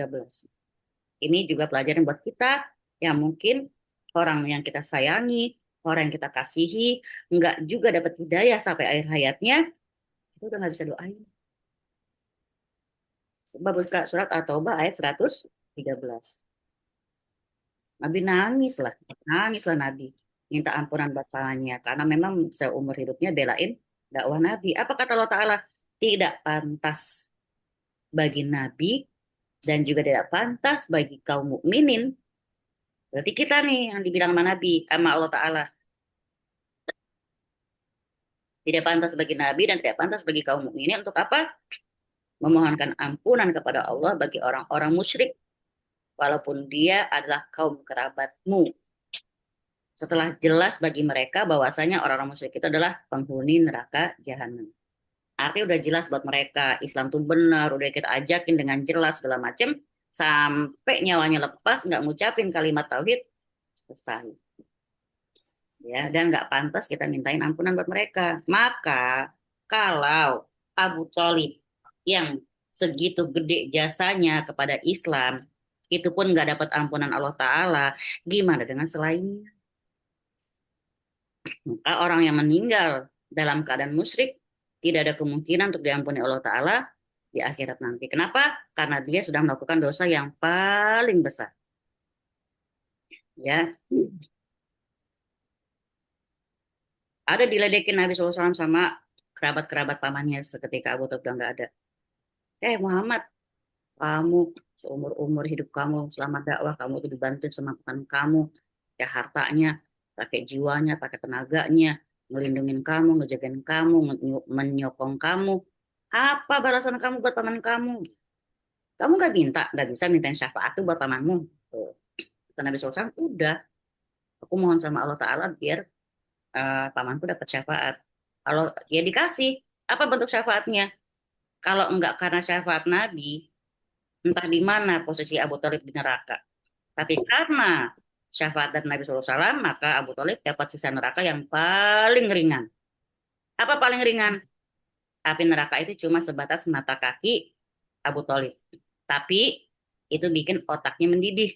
Ini juga pelajaran buat kita yang mungkin orang yang kita sayangi, orang yang kita kasihi, nggak juga dapat hidayah sampai akhir hayatnya, itu udah nggak bisa doain. Coba buka surat At-Taubah ayat 113. Nabi nangislah Nabi. Minta ampunan buat pamannya. Karena memang seumur hidupnya belain dakwah Nabi. Apa kata Allah Ta'ala? Tidak pantas bagi Nabi dan juga tidak pantas bagi kaum mukminin. Berarti kita nih yang dibilang sama Nabi, sama Allah Ta'ala. Tidak pantas bagi Nabi dan tidak pantas bagi kaum mukminin untuk apa? Memohonkan ampunan kepada Allah bagi orang-orang musyrik walaupun dia adalah kaum kerabatmu. Setelah jelas bagi mereka bahwasanya orang-orang musyrik itu adalah penghuni neraka jahanam. Artinya udah jelas buat mereka Islam tuh benar, udah kita ajakin dengan jelas segala macam sampai nyawanya lepas nggak ngucapin kalimat tauhid selesai. Ya, dan nggak pantas kita mintain ampunan buat mereka. Maka kalau Abu Thalib yang segitu gede jasanya kepada Islam, itu pun nggak dapat ampunan Allah Ta'ala, gimana dengan selainnya? Maka orang yang meninggal dalam keadaan musyrik tidak ada kemungkinan untuk diampuni Allah Ta'ala di akhirat nanti. Kenapa? Karena dia sudah melakukan dosa yang paling besar. Ya, ada diledekin Nabi SAW sama kerabat-kerabat pamannya seketika Abu Talib nggak ada. Muhammad, kamu seumur-umur hidup kamu selama dakwah kamu itu dibantu sama Tuhan kamu, ya hartanya, pakai jiwanya, pakai tenaganya, ngelindungin kamu, ngejagain kamu, menyokong kamu. Apa balasan kamu buat paman kamu? Kamu nggak bisa minta syafaat tuh buat pamanmu. Tuh. Kata Nabi SAW, udah, aku mohon sama Allah Ta'ala biar pamanku dapat syafaat. Kalau ya dikasih, apa bentuk syafaatnya? Kalau enggak karena syafaat Nabi, entah di mana posisi Abu Thalib di neraka. Tapi karena syafaat dari Nabi SAW, maka Abu Thalib dapat siksa neraka yang paling ringan. Apa paling ringan? Api neraka itu cuma sebatas mata kaki Abu Thalib. Tapi itu bikin otaknya mendidih.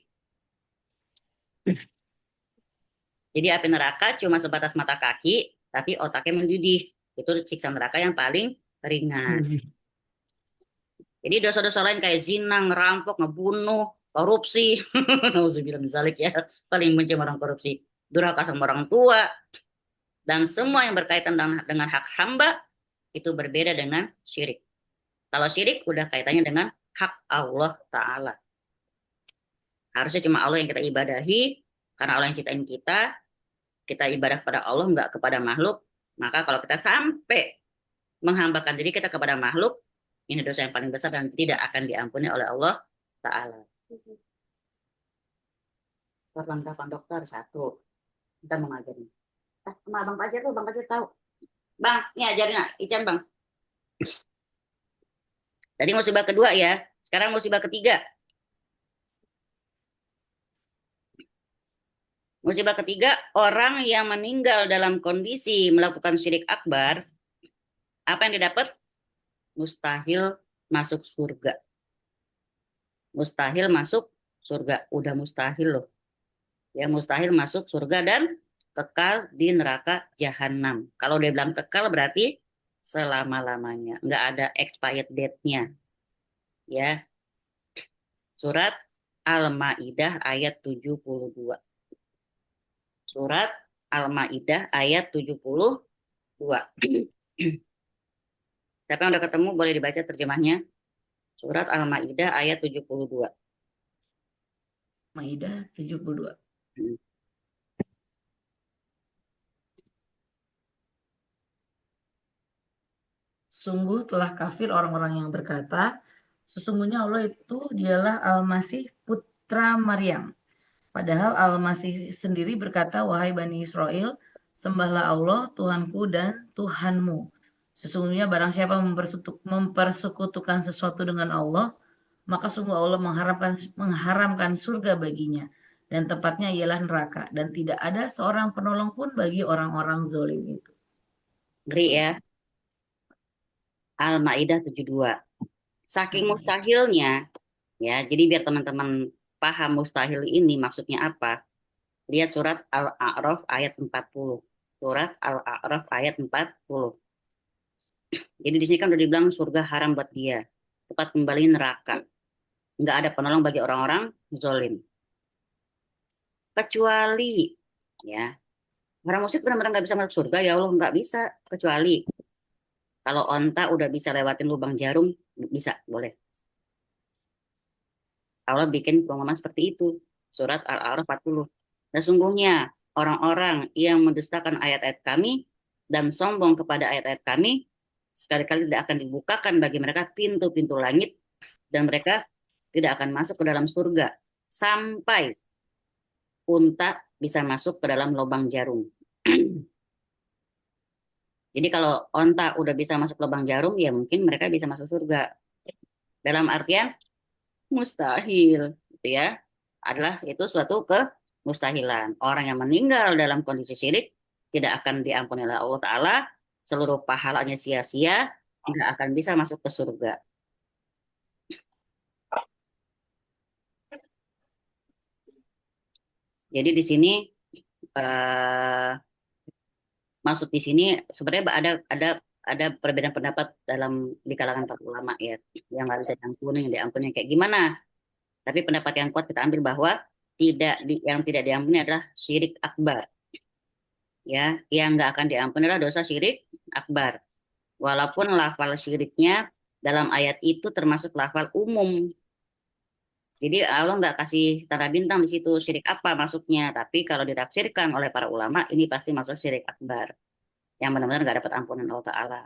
Jadi api neraka cuma sebatas mata kaki, tapi otaknya mendidih. Itu siksa neraka yang paling ringan. Jadi dosa-dosa lain kayak zina, ngerampok, ngebunuh, korupsi, nauzubillah misalnya ya, paling benci orang korupsi, durhaka sama orang tua, dan semua yang berkaitan dengan hak hamba itu berbeda dengan syirik. Kalau syirik udah kaitannya dengan hak Allah Ta'ala. Harusnya cuma Allah yang kita ibadahi, karena Allah yang ciptain kita ibadah kepada Allah, nggak kepada makhluk. Maka kalau kita sampai menghambakan diri kita kepada makhluk, ini dosa yang paling besar dan tidak akan diampuni oleh Allah Ta'ala. Perlengkapan dokter satu, kita mau ngajarin. Sama Bang Fajar tuh, Bang Fajar tahu. Bang, ini ajarin Ican Bang. Tadi musibah kedua ya, sekarang musibah ketiga. Musibah ketiga, orang yang meninggal dalam kondisi melakukan syirik akbar, apa yang didapat? Mustahil masuk surga. Mustahil masuk surga. Udah mustahil loh. Ya, mustahil masuk surga dan kekal di neraka jahanam. Kalau dia bilang kekal berarti selama-lamanya. Nggak ada expired date-nya. Ya, surat Al-Maidah ayat 72. Surat Al-Maidah ayat 72. Siapa yang udah ketemu boleh dibaca terjemahnya. Surat Al-Maidah ayat 72. Maidah 72. Sungguh telah kafir orang-orang yang berkata, sesungguhnya Allah itu dialah Al-Masih putra Maryam. Padahal Al-Masih sendiri berkata, wahai Bani Israel, sembahlah Allah Tuhanku dan Tuhanmu. Sesungguhnya barang siapa mempersekutukan sesuatu dengan Allah, maka sungguh Allah mengharamkan surga baginya. Dan tempatnya ialah neraka. Dan tidak ada seorang penolong pun bagi orang-orang zolim itu. Ngeri ya. Al-Maidah 72. Saking mustahilnya, ya, jadi biar teman-teman paham mustahil ini maksudnya apa, lihat surat Al-A'raf ayat 40. Surat Al-A'raf ayat 40. Jadi di sini kan udah dibilang surga haram buat dia, tempat kembali neraka. Nggak ada penolong bagi orang-orang zolim. Kecuali, ya, orang musyrik benar-benar nggak bisa masuk surga, ya Allah, nggak bisa. Kecuali kalau onta udah bisa lewatin lubang jarum, bisa, boleh. Allah bikin pengumuman seperti itu. Surat Al-A'raf 40. Sesungguhnya orang-orang yang mendustakan ayat-ayat kami dan sombong kepada ayat-ayat kami, sekali-kali tidak akan dibukakan bagi mereka pintu-pintu langit dan mereka tidak akan masuk ke dalam surga sampai unta bisa masuk ke dalam lubang jarum. Jadi kalau onta udah bisa masuk lubang jarum, ya mungkin mereka bisa masuk surga. Dalam artian mustahil, gitu ya. Adalah itu suatu kemustahilan. Orang yang meninggal dalam kondisi syirik tidak akan diampuni oleh Allah Ta'ala, seluruh pahalanya sia-sia, tidak akan bisa masuk ke surga. Jadi di sini maksud di sini sebenarnya ada perbedaan pendapat di kalangan para ulama ya, yang nggak bisa diampuni, yang diampuni kayak gimana. Tapi pendapat yang kuat kita ambil bahwa yang tidak diampuni adalah syirik akbar. Ya, yang nggak akan diampuni adalah dosa syirik akbar. Walaupun lafal syiriknya dalam ayat itu termasuk lafal umum. Jadi Allah nggak kasih tanda bintang di situ syirik apa maksudnya. Tapi kalau ditafsirkan oleh para ulama, ini pasti masuk syirik akbar. Yang benar-benar nggak dapat ampunan Allah Ta'ala.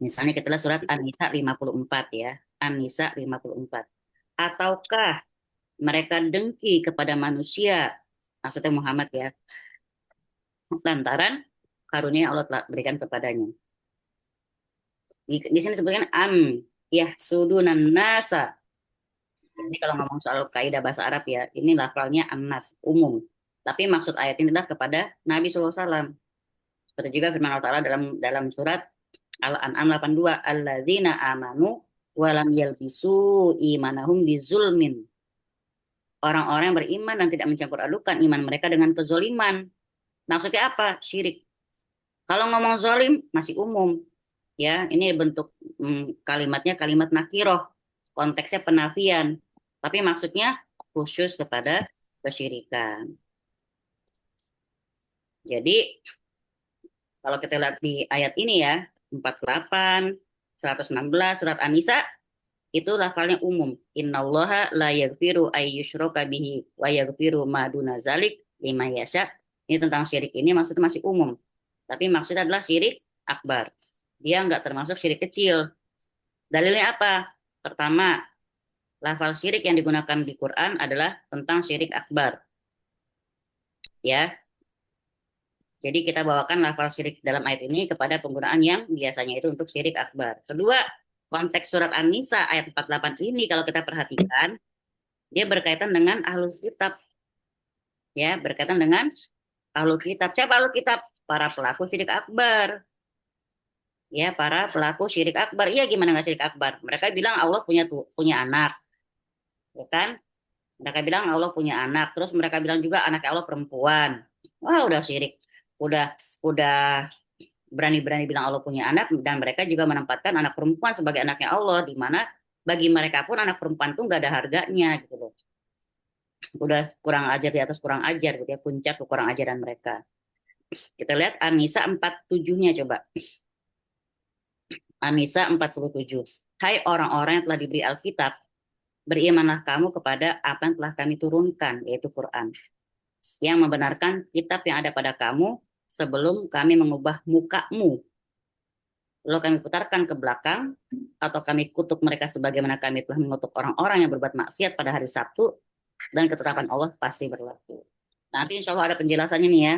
Misalnya kita lihat surat An-Nisa 54 ya. An-Nisa 54. Ataukah mereka dengki kepada manusia, maksudnya Muhammad ya, lantaran karunia yang Allah telah berikan kepadanya. Di sini disebutkan yahsudunan nasa. Jadi kalau ngomong soal kaidah bahasa Arab ya, ini lafalnya annas, umum. Tapi maksud ayat ini adalah kepada Nabi SAW. Seperti juga firman Allah Ta'ala dalam surat Al-An'am 82, alladzina amanu walam yalbisu imanahum bizulmin. Orang-orang yang beriman dan tidak mencampur adukan iman mereka dengan kezoliman. Maksudnya apa? Syirik. Kalau ngomong zolim masih umum, ya ini bentuk kalimatnya kalimat nakiroh, konteksnya penafian, tapi maksudnya khusus kepada kesyirikan. Jadi kalau kita lihat di ayat ini ya, 48, 116 surat An-Nisa itu lafalnya umum. Innallaha la yaghfiru ayyushraka bihi wa yaghfiru ma duna zalik liman yasha. Ini tentang syirik ini maksudnya masih umum. Tapi maksudnya adalah syirik akbar. Dia nggak termasuk syirik kecil. Dalilnya apa? Pertama, lafal syirik yang digunakan di Quran adalah tentang syirik akbar. Ya. Jadi kita bawakan lafal syirik dalam ayat ini kepada penggunaan yang biasanya itu untuk syirik akbar. Kedua, konteks surat An-Nisa ayat 48 ini kalau kita perhatikan, dia berkaitan dengan ahlul kitab. Ya, berkaitan dengan ahlul kitab. Siapa ahlul kitab? Para pelaku syirik akbar. Ya, para pelaku syirik akbar. Iya, gimana nggak syirik akbar? Mereka bilang Allah punya anak. Ya kan? Mereka bilang Allah punya anak. Terus mereka bilang juga anaknya Allah perempuan. Wah, udah syirik. Udah berani-berani bilang Allah punya anak, dan mereka juga menempatkan anak perempuan sebagai anaknya Allah, di mana bagi mereka pun anak perempuan itu nggak ada harganya gitu loh. Udah kurang ajar di atas kurang ajar gitu ya, puncak kurang ajaran mereka. Kita lihat An-Nisa 47-nya coba. An-Nisa 47. Hai orang-orang yang telah diberi Alkitab, berimanlah kamu kepada apa yang telah kami turunkan, yaitu Quran, yang membenarkan kitab yang ada pada kamu sebelum kami mengubah mukamu. Lalu kami putarkan ke belakang, atau kami kutuk mereka sebagaimana kami telah mengutuk orang-orang yang berbuat maksiat pada hari Sabtu, dan ketetapan Allah pasti berlaku. Nanti insya Allah ada penjelasannya nih ya,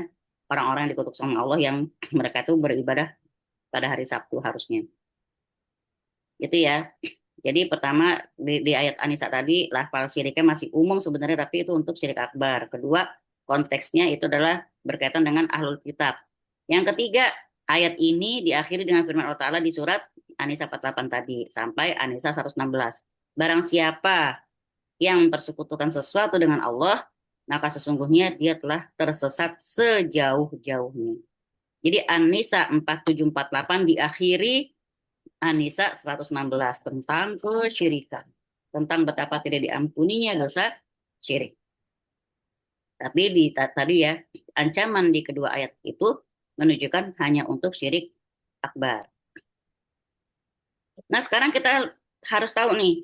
orang-orang yang dikutuk sama Allah yang mereka itu beribadah pada hari Sabtu harusnya. Itu ya. Jadi pertama di ayat An-Nisa tadi, lafal syiriknya masih umum sebenarnya, tapi itu untuk syirik akbar. Kedua, konteksnya itu adalah berkaitan dengan ahlul kitab. Yang ketiga, ayat ini diakhiri dengan firman Allah Ta'ala di surat An-Nisa 48 tadi, sampai An-Nisa 116. Barang siapa yang mempersekutukan sesuatu dengan Allah, maka sesungguhnya dia telah tersesat sejauh-jauhnya. Jadi An-Nisa 4748 diakhiri An-Nisa 116 tentang kesyirikan, tentang betapa tidak diampuninya dosa syirik. Tapi tadi ya, ancaman di kedua ayat itu menunjukkan hanya untuk syirik akbar. Nah, sekarang kita harus tahu nih,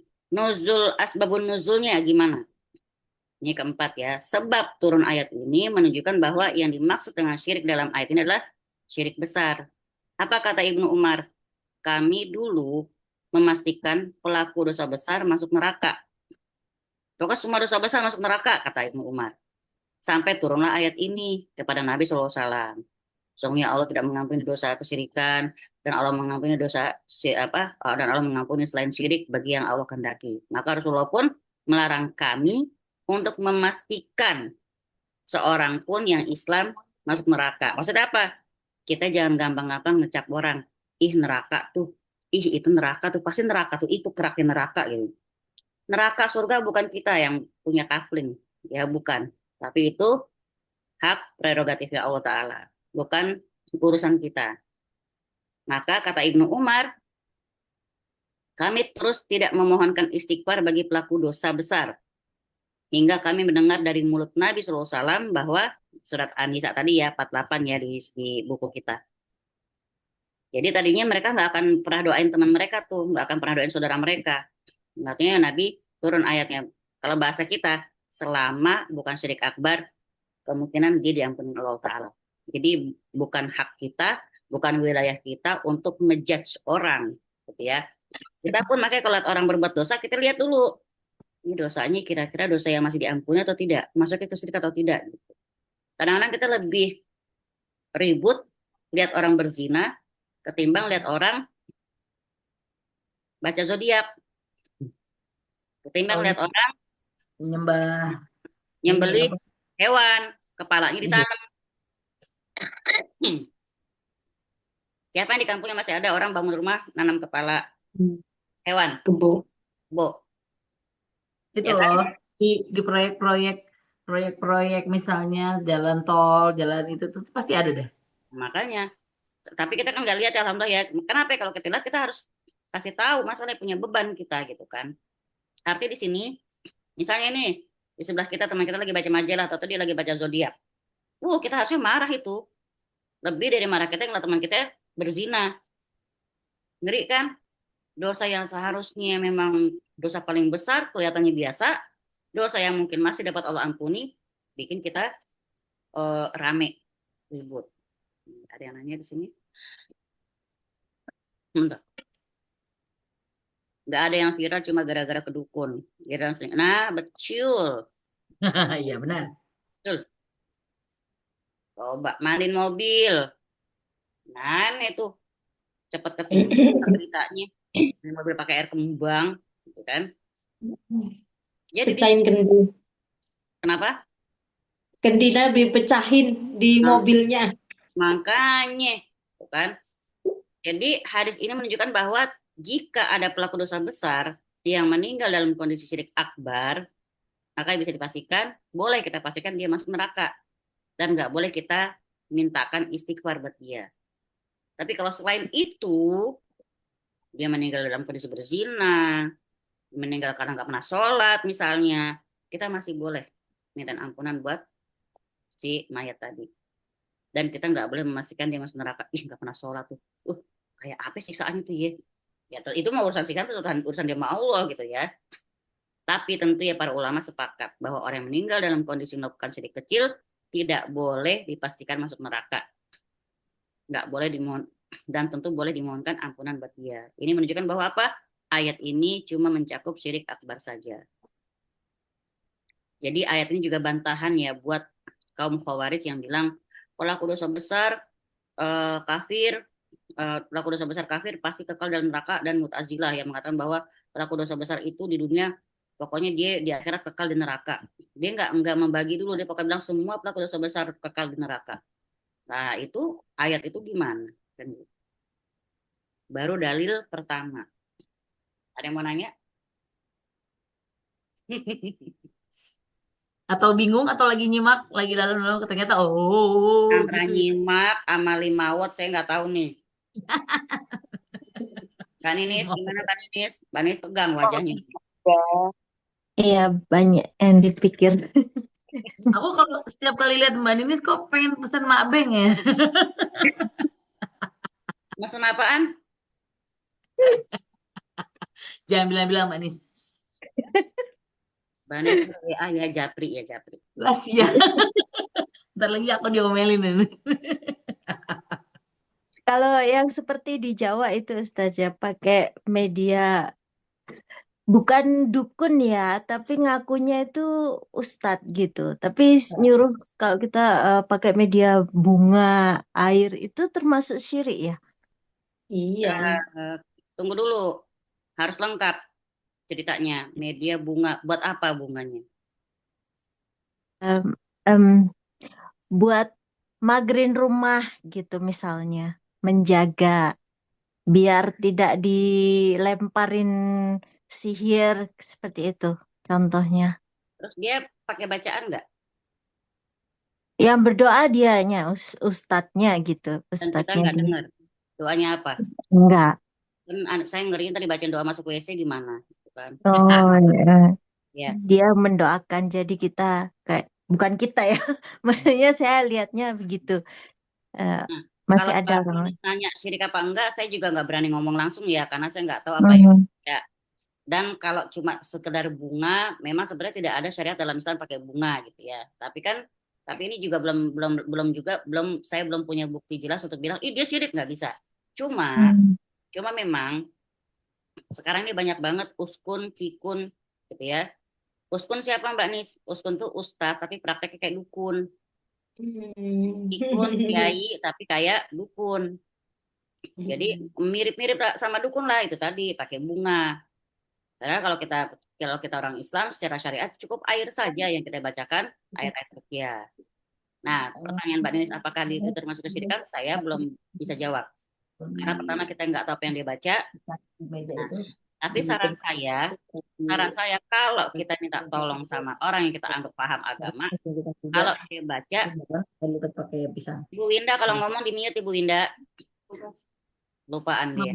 asbabun nuzulnya gimana? Ini keempat ya, sebab turun ayat ini menunjukkan bahwa yang dimaksud dengan syirik dalam ayat ini adalah syirik besar. Apa kata Ibnu Umar? Kami dulu memastikan pelaku dosa besar masuk neraka. Pokoknya semua dosa besar masuk neraka, kata Ibnu Umar. Sampai turunlah ayat ini kepada Nabi SAW. Sesungguhnya Allah tidak mengampuni dosa kesyirikan, dan Allah mengampuni dan Allah mengampuni selain syirik bagi yang Allah kehendaki. Maka Rasulullah pun melarang kami untuk memastikan seorang pun yang Islam masuk neraka. Maksudnya apa? Kita jangan gampang-gampang ngecap orang. Neraka tuh, itu neraka tuh, pasti neraka tuh, itu keraknya neraka gitu. Neraka surga bukan kita yang punya kafling, ya bukan. Tapi itu hak prerogatifnya Allah Ta'ala, bukan urusan kita. Maka kata Ibnu Umar, kami terus tidak memohonkan istighfar bagi pelaku dosa besar, hingga kami mendengar dari mulut Nabi SAW bahwa surat An-Nisa tadi ya, 48 ya di buku kita. Jadi tadinya mereka nggak akan pernah doain teman mereka tuh, nggak akan pernah doain saudara mereka. Artinya Nabi turun ayatnya. Kalau bahasa kita, selama bukan syirik akbar, kemungkinan dia diampuni Allah Ta'ala. Jadi bukan hak kita bukan wilayah kita untuk ngejudge orang, gitu ya. Kita pun makanya kalau lihat orang berbuat dosa, kita lihat dulu ini dosanya kira-kira dosa yang masih diampuni atau tidak, masuknya ke syirik atau tidak. Gitu. Kadang-kadang kita lebih ribut lihat orang berzina ketimbang lihat orang baca zodiak, ketimbang Oh, lihat orang menyembah ini nyembelih apa? hewan, kepalanya Iya. ditanam. Siapa yang di kampungnya masih ada orang bangun rumah nanam kepala hewan, Kebo. bo, Itu ya kan? loh di proyek-proyek misalnya jalan tol, jalan itu tuh pasti ada deh. Makanya, tapi kita kan nggak lihat ya, alhamdulillah ya. Kenapa ya? Kalau kita lihat kita harus kasih tahu masalah punya beban kita gitu kan. Artinya di sini, misalnya nih di sebelah kita teman kita lagi baca majalah atau dia lagi baca zodiak. Kita harusnya marah itu. Lebih dari marah kita yang teman kita berzina. Ngeri kan? Dosa yang seharusnya memang dosa paling besar kelihatannya biasa, dosa yang mungkin masih dapat Allah ampuni, bikin kita rame, ribut. Ada yang nanya di sini? Enggak. Nggak ada yang viral cuma gara-gara kedukun. Nah, betul. Iya benar. Betul. Coba malin mobil. Nah, itu cepat ketipu beritanya. Malin mobil pakai air kembang, gitu kan? Jadi di Pecahin kendi. kenapa? Kendina dipecahin di Nah, mobilnya. makanya, gitu kan? Jadi hadis ini menunjukkan bahwa jika ada pelaku dosa besar yang meninggal dalam kondisi syirik akbar, maka bisa dipastikan, boleh kita pastikan dia masuk neraka. Dan nggak boleh kita mintakan istighfar buat dia. Tapi kalau selain itu, dia meninggal dalam kondisi berzina, meninggal karena nggak pernah sholat misalnya, kita masih boleh minta ampunan buat si mayat tadi. Dan kita nggak boleh memastikan dia masuk neraka. Ih, nggak pernah sholat tuh. Kayak apa siksaan itu ya? Ya itu mau urusan siksaan itu urusan dia sama Allah gitu ya. Tapi tentu ya para ulama sepakat bahwa orang yang meninggal dalam kondisi melakukan syirik kecil tidak boleh dipastikan masuk neraka. Nggak boleh dimohon dan tentu boleh dimohonkan ampunan buat dia. Ini menunjukkan bahwa apa? Ayat ini cuma mencakup syirik akbar saja. Jadi ayat ini juga bantahan ya buat kaum khawarij yang bilang pelaku dosa besar kafir, pelaku dosa besar kafir pasti kekal dalam neraka, dan Mu'tazilah yang mengatakan bahwa pelaku dosa besar itu di dunia pokoknya dia di akhirat kekal di neraka. Dia nggak membagi dulu, dia pokoknya bilang semua pelaku dosa besar kekal di neraka. Nah itu ayat itu gimana? Baru dalil pertama. Ada yang mau nanya? Atau bingung atau lagi nyimak, lagi lalu-lalu ternyata Antara gitu. nyimak sama limawat saya nggak tahu nih. Kan Ninis, Oh, gimana Kan Ninis? Kan Ninis tegang wajahnya. Iya, banyak yang dipikir. aku kalau setiap kali lihat Mbak Ninis kok pengen pesan makbeng ya. Masan apaan? Jangan bilang-bilang Mbak Ninis. Banis WA ya Japri ya Japri. Rahasia. Ntar lagi aku diomelin ini. Kalau yang seperti di Jawa itu Ustaz ya, pakai media bukan dukun ya, tapi ngakunya itu Ustadz gitu. Tapi nyuruh kalau kita pakai media bunga, air itu termasuk syirik ya. Iya. Eh, Tunggu dulu, harus lengkap ceritanya. Media bunga, buat apa bunganya? Em, em, buat magerin rumah gitu misalnya, menjaga biar tidak dilemparin sihir seperti itu contohnya. Terus dia pakai bacaan nggak? Yang berdoa dianya ustadznya gitu, Dan kita ustadznya nggak dia. dengar. Doanya apa? Enggak. Kan saya ngerinya tadi bacain doa masuk WC gimana? Gitu kan? Oh ya. Ya. Dia mendoakan jadi kita kayak bukan kita ya. Maksudnya saya lihatnya begitu. Eh, Nah, masih kalau ada Mbak orang Ninis lain. nanya syirik apa enggak, saya juga nggak berani ngomong langsung ya, karena saya nggak tahu apa yang Mhm. ya. Dan kalau cuma sekedar bunga, memang sebenarnya tidak ada syariat dalam Islam pakai bunga gitu ya. Tapi kan Tapi ini juga saya belum punya bukti jelas untuk bilang, ih dia syirik, nggak bisa. Cuma memang sekarang ini banyak banget uskun, kikun, gitu ya. Uskun siapa Mbak Nis? Uskun tuh ustadz, tapi prakteknya kayak dukun. Kikun, kiai, tapi kayak dukun. Jadi mirip-mirip sama dukun lah itu tadi, pakai bunga. Padahal kalau kita orang Islam secara syariat cukup air saja yang kita bacakan, air-air ruqyah. Nah, pertanyaan Mbak Nis, apakah itu termasuk kesyirikan? Saya belum bisa jawab. Karena pertama kita nggak tahu apa yang dia baca. Nah, tapi saran saya kalau kita minta tolong sama orang yang kita anggap paham agama, kalau dia baca, Ibu Winda kalau ngomong di mute Ibu Winda, lupaan dia.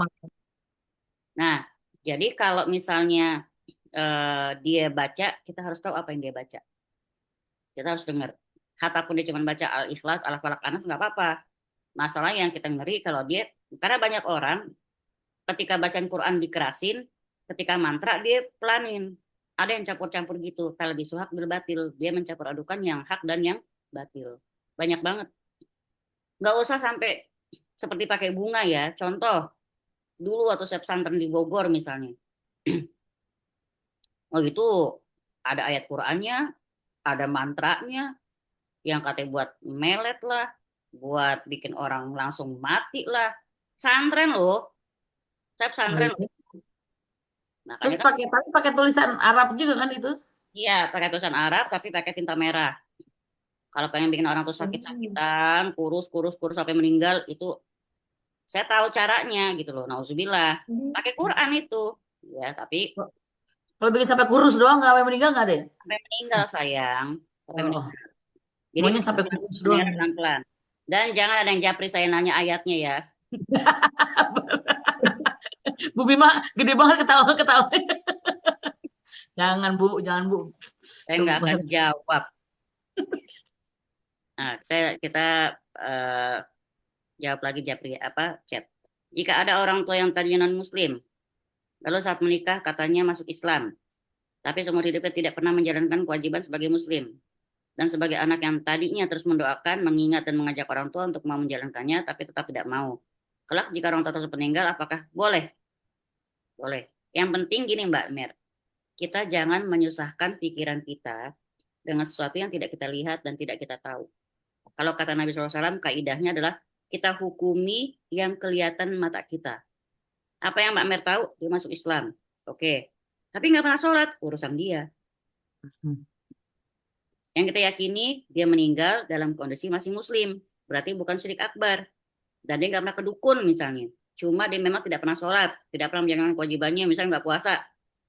Nah, jadi kalau misalnya dia baca, kita harus tahu apa yang dia baca. Kita harus dengar. Hatapun dia cuma baca Al-Ikhlas, Al-Falaq, Anas, nggak apa-apa. Masalah yang kita ngeri kalau dia, karena banyak orang ketika bacaan Quran dikerasin, ketika mantra dia pelanin. Ada yang campur-campur gitu. Kalau bisuhak bil batil, dia mencampur adukan yang hak dan yang batil. Banyak banget. Nggak usah sampai seperti pakai bunga ya. Contoh, dulu waktu saya pesantren di Bogor misalnya. Oh itu ada ayat Qurannya, ada mantranya, yang katanya buat melet lah, buat bikin orang langsung mati lah. Pesantren loh, saya pesantren loh. Terus Makanya kan, pakai tulisan Arab juga kan itu? iya pakai tulisan Arab tapi pakai tinta merah. Kalau pengen bikin orang tuh sakit-sakitan, kurus sampai meninggal, itu saya tahu caranya gitu loh. Nauzubillah. Pakai Quran itu. Ya, tapi Kalau bikin sampai kurus doang nggak sampai meninggal nggak deh? sampai meninggal sayang. Sampai Oh, meninggal. Jadi maunya sampai kurus doang. pelan-pelan. Dan jangan ada yang japri saya nanya ayatnya ya. Bu Bima gede banget ketawa. Jangan Bu, jangan Bu. Saya nggak akan jawab. Nah, kita jawab lagi japri chat. Jika ada orang tua yang tadinya non-muslim, lalu saat menikah katanya masuk Islam, tapi seumur hidupnya tidak pernah menjalankan kewajiban sebagai muslim. Dan sebagai anak yang tadinya terus mendoakan, mengingat dan mengajak orang tua untuk mau menjalankannya, tapi tetap tidak mau. Kelak jika orang tua tersebut meninggal, apakah boleh? Boleh. Yang penting gini Mbak Mer, kita jangan menyusahkan pikiran kita dengan sesuatu yang tidak kita lihat dan tidak kita tahu. Kalau kata Nabi SAW, kaidahnya adalah kita hukumi yang kelihatan mata kita. Apa yang Mbak Mer tahu, dia masuk Islam. Oke. Tapi nggak pernah sholat, urusan dia. Yang kita yakini, dia meninggal dalam kondisi masih muslim. Berarti bukan syirik akbar. Dan dia nggak pernah kedukun misalnya. Cuma dia memang tidak pernah sholat, tidak pernah menjalankan kewajibannya, misalnya nggak puasa.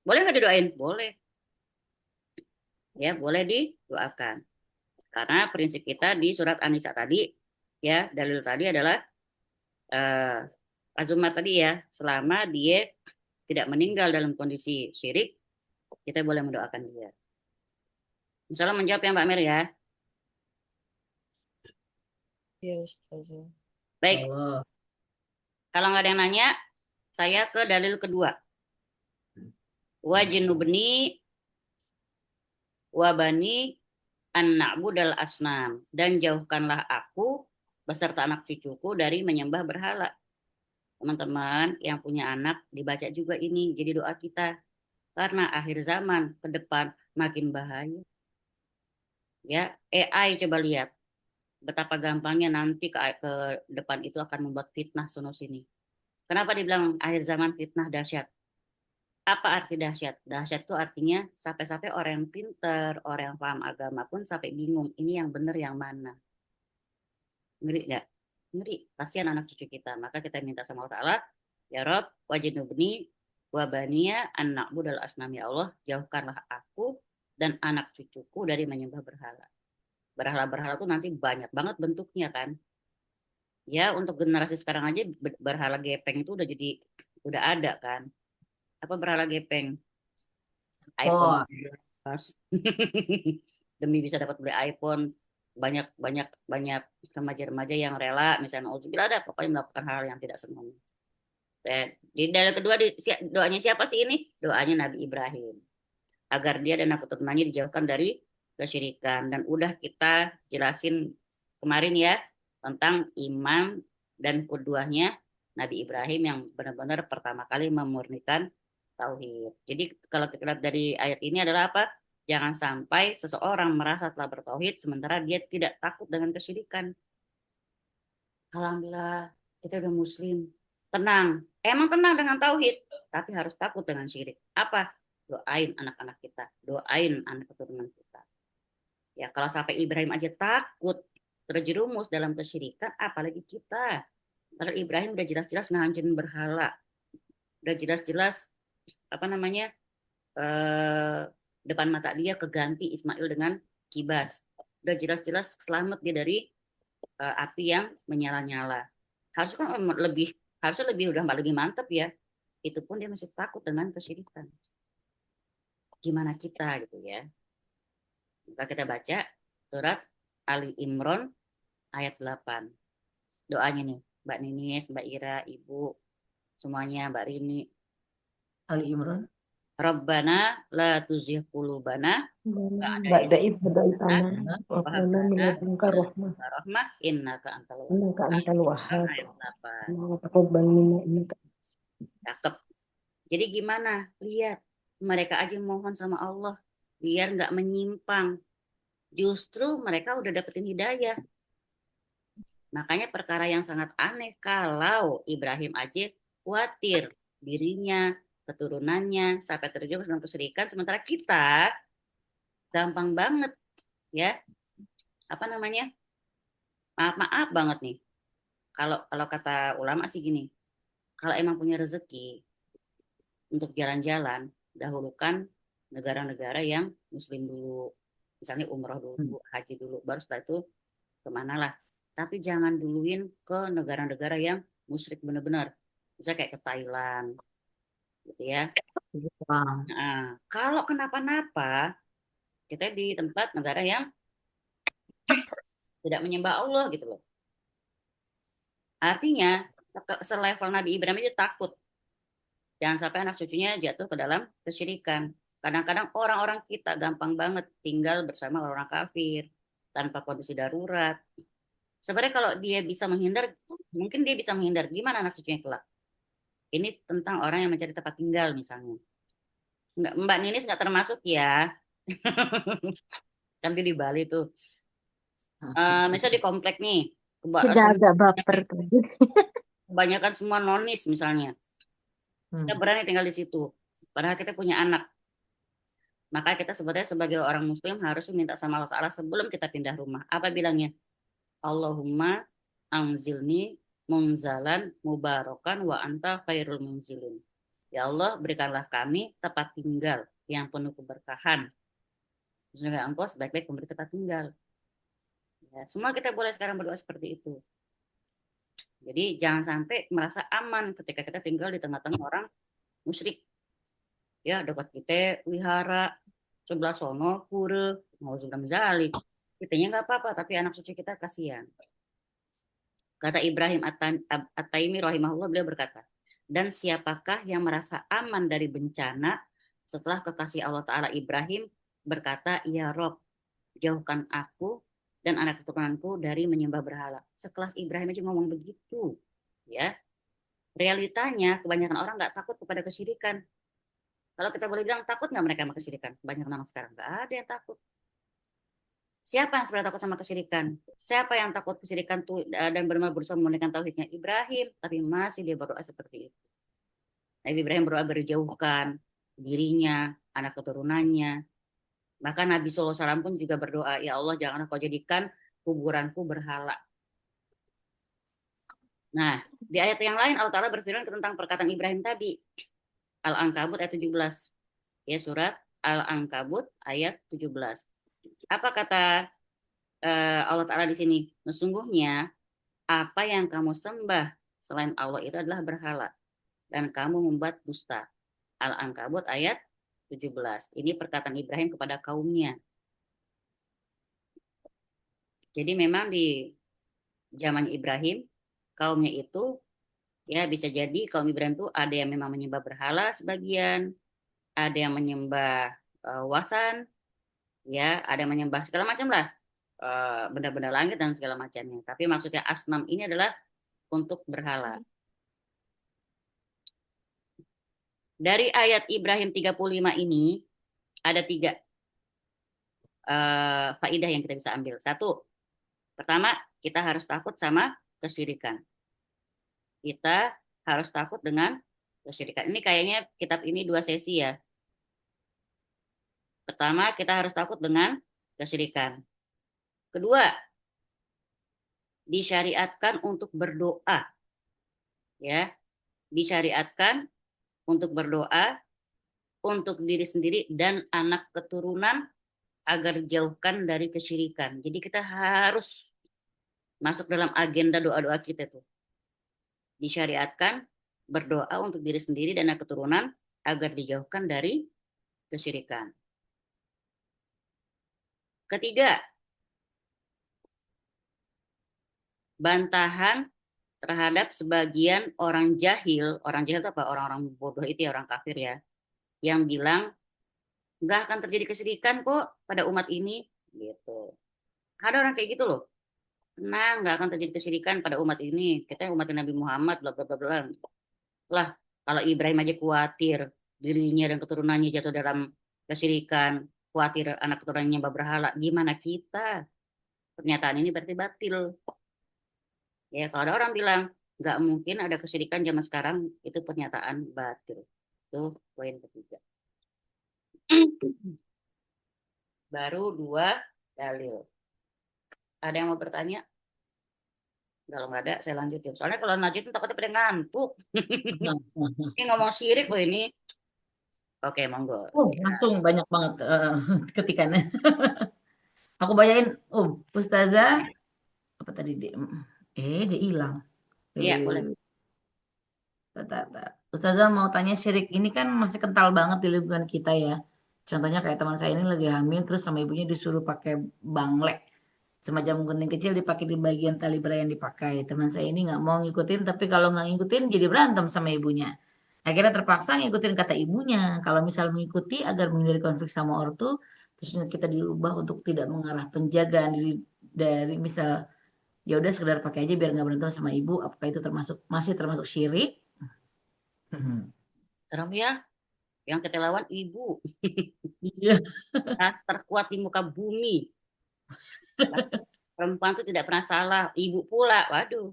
Boleh nggak didoain? Boleh. Ya, boleh didoakan. Karena prinsip kita di surat An-Nisa tadi, ya, dalil tadi adalah azumat tadi ya, selama dia tidak meninggal dalam kondisi syirik, kita boleh mendoakan dia. Misalnya menjawab ya Mbak Mer ya. Ya, Ustazah. Baik. Kalau nggak ada yang nanya, saya ke dalil kedua. Wajinubni wabani an na'budal asnam, dan jauhkanlah aku beserta anak cucuku dari menyembah berhala. Teman-teman yang punya anak, dibaca juga ini jadi doa kita. Karena akhir zaman ke depan makin bahaya. Ya, AI coba lihat betapa gampangnya nanti ke depan itu akan membuat fitnah sono sini. Kenapa dibilang akhir zaman fitnah dahsyat? Apa arti dahsyat? Dahsyat itu artinya sampai-sampai orang yang pinter, orang yang paham agama pun sampai bingung, ini yang benar yang mana. Ngeri nggak? Ngeri, kasihan anak cucu kita. Maka kita minta sama Allah Ta'ala, ya Rob, wajinubni wabaniya anak budal asnam, ya Allah, jauhkanlah aku dan anak cucuku dari menyembah berhala. Berhala-berhala itu nanti banyak banget bentuknya kan. Ya untuk generasi sekarang aja berhala gepeng itu udah ada kan. Apa berhala gepeng? iPhone. Demi bisa dapat beli iPhone, banyak remaja-remaja yang rela misalnya ada pokoknya melakukan hal yang tidak senonoh. Di dalil kedua doanya siapa sih ini? Doanya Nabi Ibrahim. Agar dia dan anak keturunannya dijauhkan dari kesyirikan. Dan udah kita jelasin kemarin ya tentang iman dan keduanya Nabi Ibrahim yang benar-benar pertama kali memurnikan tauhid. Jadi kalau kita lihat dari ayat ini adalah apa? Jangan sampai seseorang merasa telah bertauhid sementara dia tidak takut dengan kesyirikan. Alhamdulillah kita udah muslim. Tenang. Emang tenang dengan tauhid, tapi harus takut dengan syirik. Apa? Doain anak-anak kita, doain anak keturunan kita. Ya kalau sampai Ibrahim aja takut terjerumus dalam kesyirikan, apalagi kita. Padahal Ibrahim udah jelas-jelas ngancurin berhala, udah jelas-jelas apa namanya depan mata dia keganti Ismail dengan kibas, udah jelas-jelas selamat dia dari api yang menyala-nyala. Harusnya lebih udah lebih mantap ya. Itu pun dia masih takut dengan kesyirikan. Gimana kita gitu ya? Maka kita baca surat Ali Imran ayat 8. Doanya nih, Mbak Ninis, Mbak Ira, Ibu, semuanya, Mbak Rini. Ali Imran. Rabbana la tuzigh qulubana ba'da idh hadaytana wa hab lana min ladunka rahmah innaka antal wahhab ayat 8. wa taqabbal minna innaka. Cakep. Jadi gimana? Lihat, mereka aja mohon sama Allah biar nggak menyimpang. Justru mereka udah dapetin hidayah. Makanya perkara yang sangat aneh kalau Ibrahim aja khawatir dirinya, keturunannya sampai terjerumus dalam kesyirikan, sementara kita gampang banget ya, apa namanya, maaf banget nih. Kalau kata ulama sih gini, kalau emang punya rezeki untuk jalan-jalan, dahulukan negara-negara yang muslim dulu, misalnya umroh dulu, haji dulu, baru setelah itu kemana lah. Tapi jangan duluin ke negara-negara yang musyrik benar-benar, misalnya kayak ke Thailand gitu ya. Nah, kalau kenapa-napa kita di tempat negara yang tidak menyembah Allah gitu loh. Artinya selevel Nabi Ibrahim aja takut jangan sampai anak cucunya jatuh ke dalam kesyirikan. Kadang-kadang orang-orang kita gampang banget tinggal bersama orang kafir tanpa kondisi darurat. Sebenarnya kalau dia bisa menghindar, mungkin dia bisa menghindar. Gimana anak cucunya kelak? Ini tentang orang yang mencari tempat tinggal misalnya. Mbak Ninis nggak termasuk ya. Kan di Bali tuh. Misalnya di komplek nih. Sudah agak baper tadi. Kebanyakan semua nonis misalnya. Kita berani tinggal di situ. Padahal kita punya anak. Maka kita sebenarnya sebagai orang muslim harus minta sama Allah Ta'ala sebelum kita pindah rumah. Apa bilangnya? Allahumma anzilni munzalan mubarakan wa anta khairul munzilin. Ya Allah, berikanlah kami tempat tinggal yang penuh keberkahan. Sehingga Engkau sebaik-baik memberi tempat tinggal. Ya, semua kita boleh sekarang berdoa seperti itu. Jadi jangan sampai merasa aman ketika kita tinggal di tengah-tengah orang musyrik. Ya, dekat kita wihara, sebelah sono pura, mau sudah menzalik. Kitanya nggak apa-apa, tapi anak cucu kita kasihan. Kata Ibrahim At-Taimi rahimahullah, beliau berkata, dan siapakah yang merasa aman dari bencana setelah kekasih Allah Ta'ala Ibrahim berkata, ya Rob, jauhkan aku dan anak keturunanku dari menyembah berhala. Sekelas Ibrahim aja ngomong begitu. Ya, realitanya kebanyakan orang nggak takut kepada kesyirikan. Kalau kita boleh bilang takut nggak mereka sama kesyirikan? Kebanyakan orang sekarang nggak ada yang takut. Siapa yang sebenarnya takut sama kesyirikan? Siapa yang takut kesyirikan tuh dan benar-benar berusaha memurnikan tauhidnya? Ibrahim, tapi masih dia berdoa seperti itu. Nabi Ibrahim berdoa berjauhkan dirinya, anak keturunannya. Bahkan Nabi SAW pun juga berdoa, ya Allah janganlah kau jadikan kuburanku berhala. Nah, di ayat yang lain Allah Ta'ala berfirman tentang perkataan Ibrahim tadi. Al-Ankabut ayat 17. Ya, surat Al-Ankabut ayat 17. Apa kata Allah Ta'ala di sini? Sesungguhnya apa yang kamu sembah selain Allah itu adalah berhala dan kamu membuat dusta. Al-Ankabut ayat 17. Ini perkataan Ibrahim kepada kaumnya. Jadi memang di zaman Ibrahim kaumnya itu ya bisa jadi kaum Ibrahim itu ada yang memang menyembah berhala sebagian, ada yang menyembah wasan, ya, ada yang menyembah segala macam lah, benda-benda langit dan segala macamnya. Tapi maksudnya asnam ini adalah untuk berhala. Dari ayat Ibrahim 35 ini ada 3 faidah yang kita bisa ambil. Satu, pertama, kita harus takut sama kesyirikan. Kita harus takut dengan kesyirikan. Ini kayaknya kitab ini 2 sesi ya. Pertama, kita harus takut dengan kesyirikan. Kedua, disyariatkan untuk berdoa. Ya, disyariatkan untuk berdoa untuk diri sendiri dan anak keturunan agar jauhkan dari kesyirikan. Jadi kita harus masuk dalam agenda doa-doa kita tuh. Disyariatkan berdoa untuk diri sendiri dan anak keturunan agar dijauhkan dari kesyirikan. Ketiga, bantahan terhadap sebagian orang jahil itu apa? Orang-orang bodoh itu ya, orang kafir ya, yang bilang nggak akan terjadi kesyirikan kok pada umat ini, gitu. Ada orang kayak gitu loh. Tenang, nggak akan terjadi kesyirikan pada umat ini. Kita umat Nabi Muhammad, bla bla bla bla. Lah, kalau Ibrahim aja khawatir dirinya dan keturunannya jatuh dalam kesyirikan, khawatir anak keturunannya berhala, gimana kita? Pernyataan ini berarti batil. Ya, kalau ada orang bilang nggak mungkin ada kesyirikan zaman sekarang, itu pernyataan batil. Itu poin ketiga. Baru 2 dalil. Ada yang mau bertanya? Kalau nggak ada, saya lanjutin. Soalnya kalau lanjutin takutnya pada ngantuk. Ini ngomong syirik loh ini. Oke, monggo. Langsung banyak banget ketikannya. Aku bayain, Ustazah, apa tadi dia? Dia hilang. Iya, boleh. Ustazah mau tanya, syirik ini kan masih kental banget di lingkungan kita ya. Contohnya kayak teman saya ini lagi hamil, terus sama ibunya disuruh pakai banglek. Semacam gunting kecil dipakai di bagian tali berai yang dipakai. Teman saya ini nggak mau ngikutin, tapi kalau nggak ngikutin jadi berantem sama ibunya. Akhirnya terpaksa ngikutin kata ibunya. Kalau misal mengikuti agar menghindari konflik sama ortu, terus niat kita dirubah untuk tidak mengarah penjagaan diri dari misal ya udah sekedar pakai aja biar nggak berantem sama ibu. Apakah itu masih termasuk syirik? Serem ya, yang kita lawan ibu. Iya. Ras terkuat di muka bumi. Perempuan itu tidak pernah salah, ibu pula. Waduh,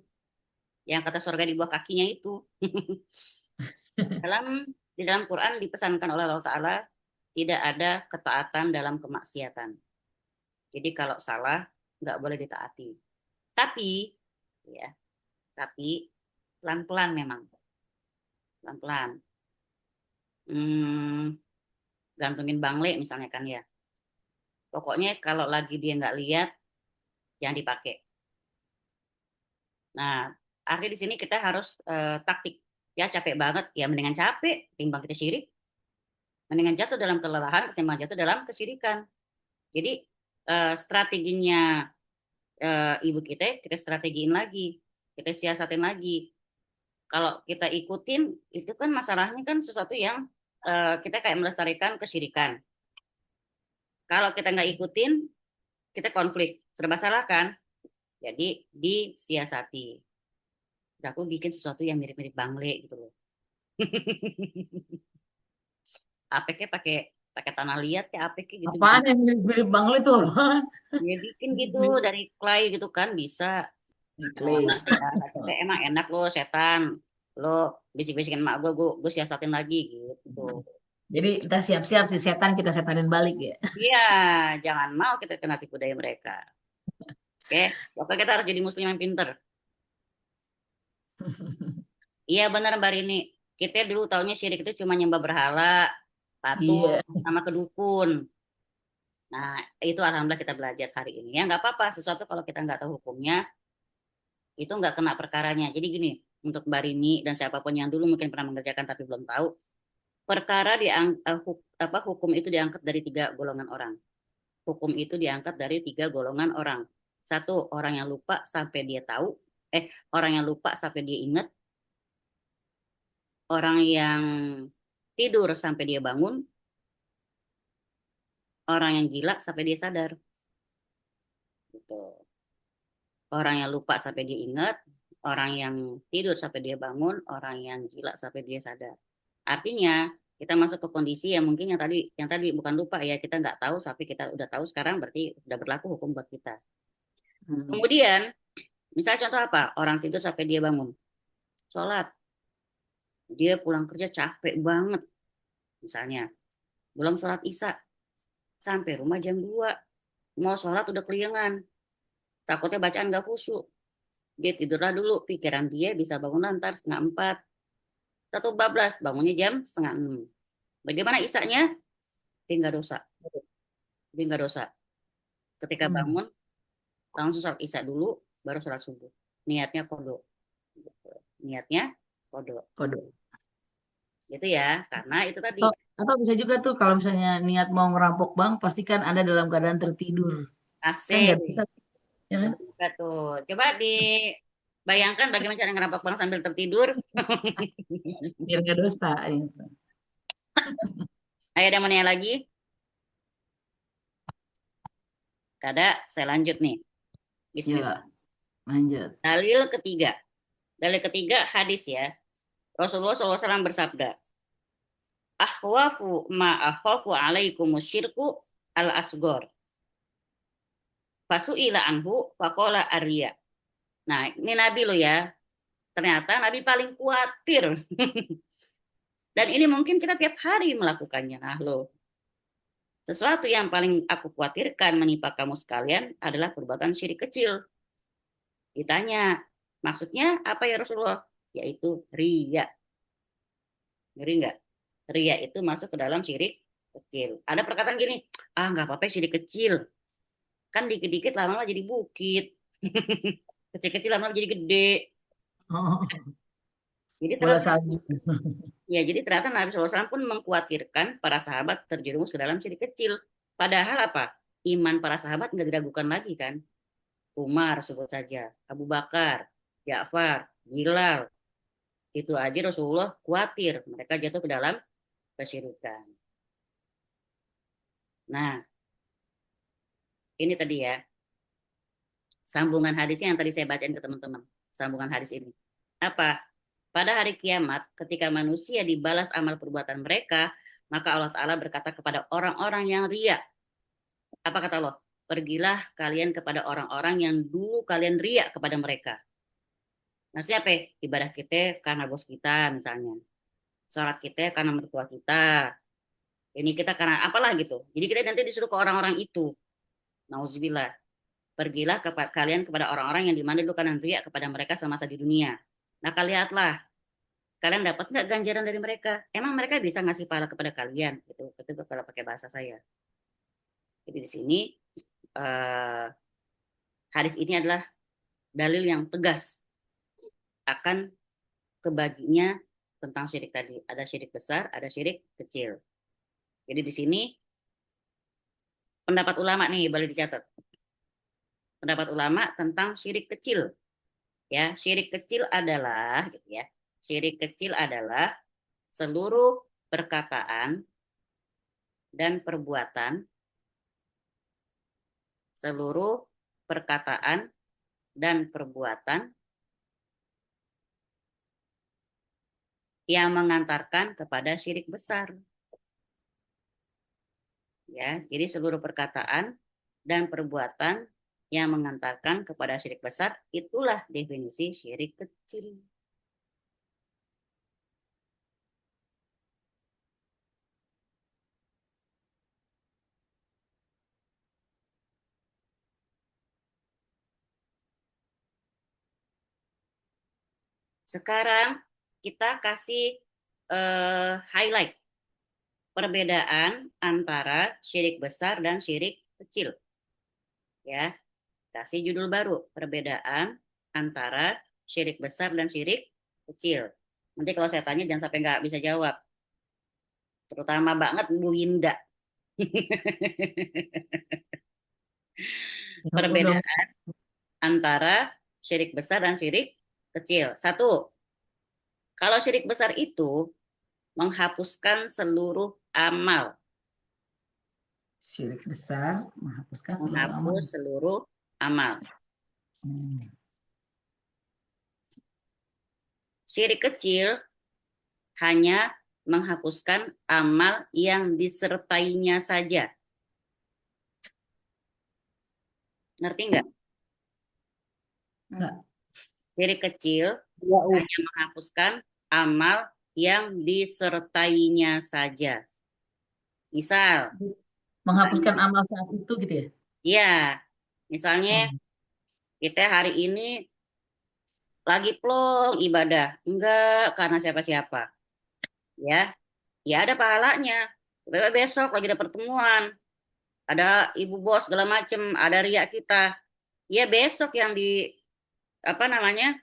yang kata surga di bawah kakinya itu. Di dalam Quran dipesankan oleh Allah Ta'ala tidak ada ketaatan dalam kemaksiatan. Jadi kalau salah nggak boleh ditaati. Tapi ya, tapi pelan-pelan memang, pelan-pelan. Gantungin bangle misalnya kan ya. Pokoknya kalau lagi dia nggak lihat, jangan dipakai. Nah, artinya di sini kita harus taktik. Ya capek banget, ya mendingan capek timbang kita syirik. Mendingan jatuh dalam kelelahan ketimbang jatuh dalam kesyirikan. Jadi strateginya ibu kita strategiin lagi, kita siasatin lagi. Kalau kita ikutin, itu kan masalahnya kan sesuatu yang kita kayak melestarikan kesyirikan. Kalau kita nggak ikutin, kita konflik, serba salah kan? Jadi disiasati. Aku bikin sesuatu yang mirip-mirip bangle gitu loh. Apeknya pakai tanah liat ya, apeknya gitu. Apaan yang mirip bangle itu? Ya bikin gitu dari clay gitu kan bisa. Clay. Emang enak lo setan, lo bisik-bisikin mak gue siasatin lagi gitu. Jadi kita siap-siap si setan kita setanin balik ya. Iya, jangan mau kita kena tipu daya mereka. Oke, pokoknya kita harus jadi muslim yang pinter. Iya benar Mbak Rini. Kita dulu taunya syirik itu cuma nyembah berhala, patung, sama kedukun. Nah, itu alhamdulillah kita belajar hari ini. Ya nggak apa-apa, sesuatu kalau kita nggak tahu hukumnya, itu nggak kena perkaranya. Jadi gini, untuk Mbak Rini dan siapapun yang dulu mungkin pernah mengerjakan tapi belum tahu, perkara hukum itu diangkat dari 3 golongan orang. Hukum itu diangkat dari 3 golongan orang. 1, orang yang lupa sampai dia tahu. Orang yang lupa sampai dia ingat. Orang yang tidur sampai dia bangun. Orang yang gila sampai dia sadar. Gitu. Orang yang lupa sampai dia ingat, orang yang tidur sampai dia bangun, orang yang gila sampai dia sadar. Artinya kita masuk ke kondisi yang mungkin yang tadi bukan lupa ya, kita nggak tahu tapi kita udah tahu sekarang, berarti udah berlaku hukum buat kita. Kemudian misalnya contoh apa? Orang tidur sampai dia bangun, sholat, dia pulang kerja capek banget, misalnya belum sholat isya, sampai rumah jam 2, mau sholat udah keliengan, takutnya bacaan nggak khusyuk, dia tidurlah dulu, pikiran dia bisa bangun lantar 3:30, 1:14 bangunnya jam 5:30. Bagaimana isanya? Dia nggak dosa, dia nggak dosa. Ketika bangun langsung sholat isya dulu, baru sholat subuh. Niatnya kodo, niatnya kodo, Kode. gitu ya. Karena itu tadi. Atau bisa juga tuh kalau misalnya niat mau ngerampok bank, pastikan Anda dalam keadaan tertidur. Kan Asik. nggak bisa, ya kan? Betul tuh. Coba dibayangkan bagaimana cara ngerampok bank sambil tertidur. Biar nggak dosa. Gitu. Ayo ada mana lagi? Kada, saya lanjut nih. Bismillah. Ya, lanjut. Dalil ketiga. Dalil ketiga hadis ya. Rasulullah SAW bersabda, Akhwafu ma akhafu alaikum syirku al-asgor. Fasu'ila anhu faqala arya. Nah, ini Nabi lo ya. Ternyata Nabi paling khawatir. Dan ini mungkin kita tiap hari melakukannya. Nah, lo. Sesuatu yang paling aku khawatirkan menimpa kamu sekalian adalah perbuatan syirik kecil. Ditanya, maksudnya apa ya Rasulullah? Yaitu riya. Ngeri nggak? Riya itu masuk ke dalam syirik kecil. Ada perkataan gini, nggak apa-apa syirik kecil. Kan dikit-dikit lama-lama jadi bukit. Kecil-kecil lama-lama jadi gede. Oh, Jadi bola ternyata, salju. jadi ternyata Nabi SAW pun mengkhawatirkan para sahabat terjerumus ke dalam syirik kecil. Padahal apa? Iman para sahabat nggak diragukan lagi kan? Umar sebut saja, Abu Bakar, Ja'far, Bilal. Itu aja Rasulullah khawatir mereka jatuh ke dalam kesyirikan. Nah, ini tadi ya, sambungan hadisnya yang tadi saya bacain ke teman-teman. Sambungan hadis ini. Apa? Pada hari kiamat, ketika manusia dibalas amal perbuatan mereka, maka Allah Ta'ala berkata kepada orang-orang yang ria. Apa kata Allah? Pergilah kalian kepada orang-orang yang dulu kalian ria kepada mereka. Maksudnya apa? Ibadah kita karena bos kita misalnya. Sholat kita karena mertua kita. Ini kita karena apalah gitu. Jadi kita nanti disuruh ke orang-orang itu. Nauzubillah. Pergilah kalian kepada orang-orang yang dimana dulu kalian riak kepada mereka semasa di dunia. Nah, lihatlah, kalian dapat nggak ganjaran dari mereka? Emang mereka bisa ngasih pahala kepada kalian? Gitu, ketika kalau pakai bahasa saya. Jadi di sini hadis ini adalah dalil yang tegas akan kebaginya tentang syirik tadi. Ada syirik besar, ada syirik kecil. Jadi di sini pendapat ulama nih boleh dicatat. Pendapat ulama tentang syirik kecil. Ya, syirik kecil adalah gitu ya. Syirik kecil adalah seluruh perkataan dan perbuatan yang mengantarkan kepada syirik besar. Ya, jadi seluruh perkataan dan perbuatan yang mengantarkan kepada syirik besar, itulah definisi syirik kecil. Sekarang kita kasih highlight perbedaan antara syirik besar dan syirik kecil. Ya, kasih judul baru, perbedaan antara syirik besar dan syirik kecil. Nanti kalau saya tanya jangan sampai nggak bisa jawab. Terutama banget Bu Winda. Perbedaan antara syirik besar dan syirik kecil. Satu, kalau syirik besar itu menghapuskan seluruh amal. Syirik besar menghapuskan seluruh amal. menghapus seluruh amal. Syirik kecil hanya menghapuskan amal yang disertainya saja. Ngerti nggak? Enggak. Syirik kecil Ya, hanya menghapuskan amal yang disertainya saja. Misal, Menghapuskan amal saat itu gitu ya. ya, misalnya Oh. kita hari ini lagi plong ibadah, enggak karena siapa-siapa, ya, ya ada pahalanya. Besok lagi ada pertemuan, ada ibu bos segala macem, ada riak kita, ya besok yang di apa namanya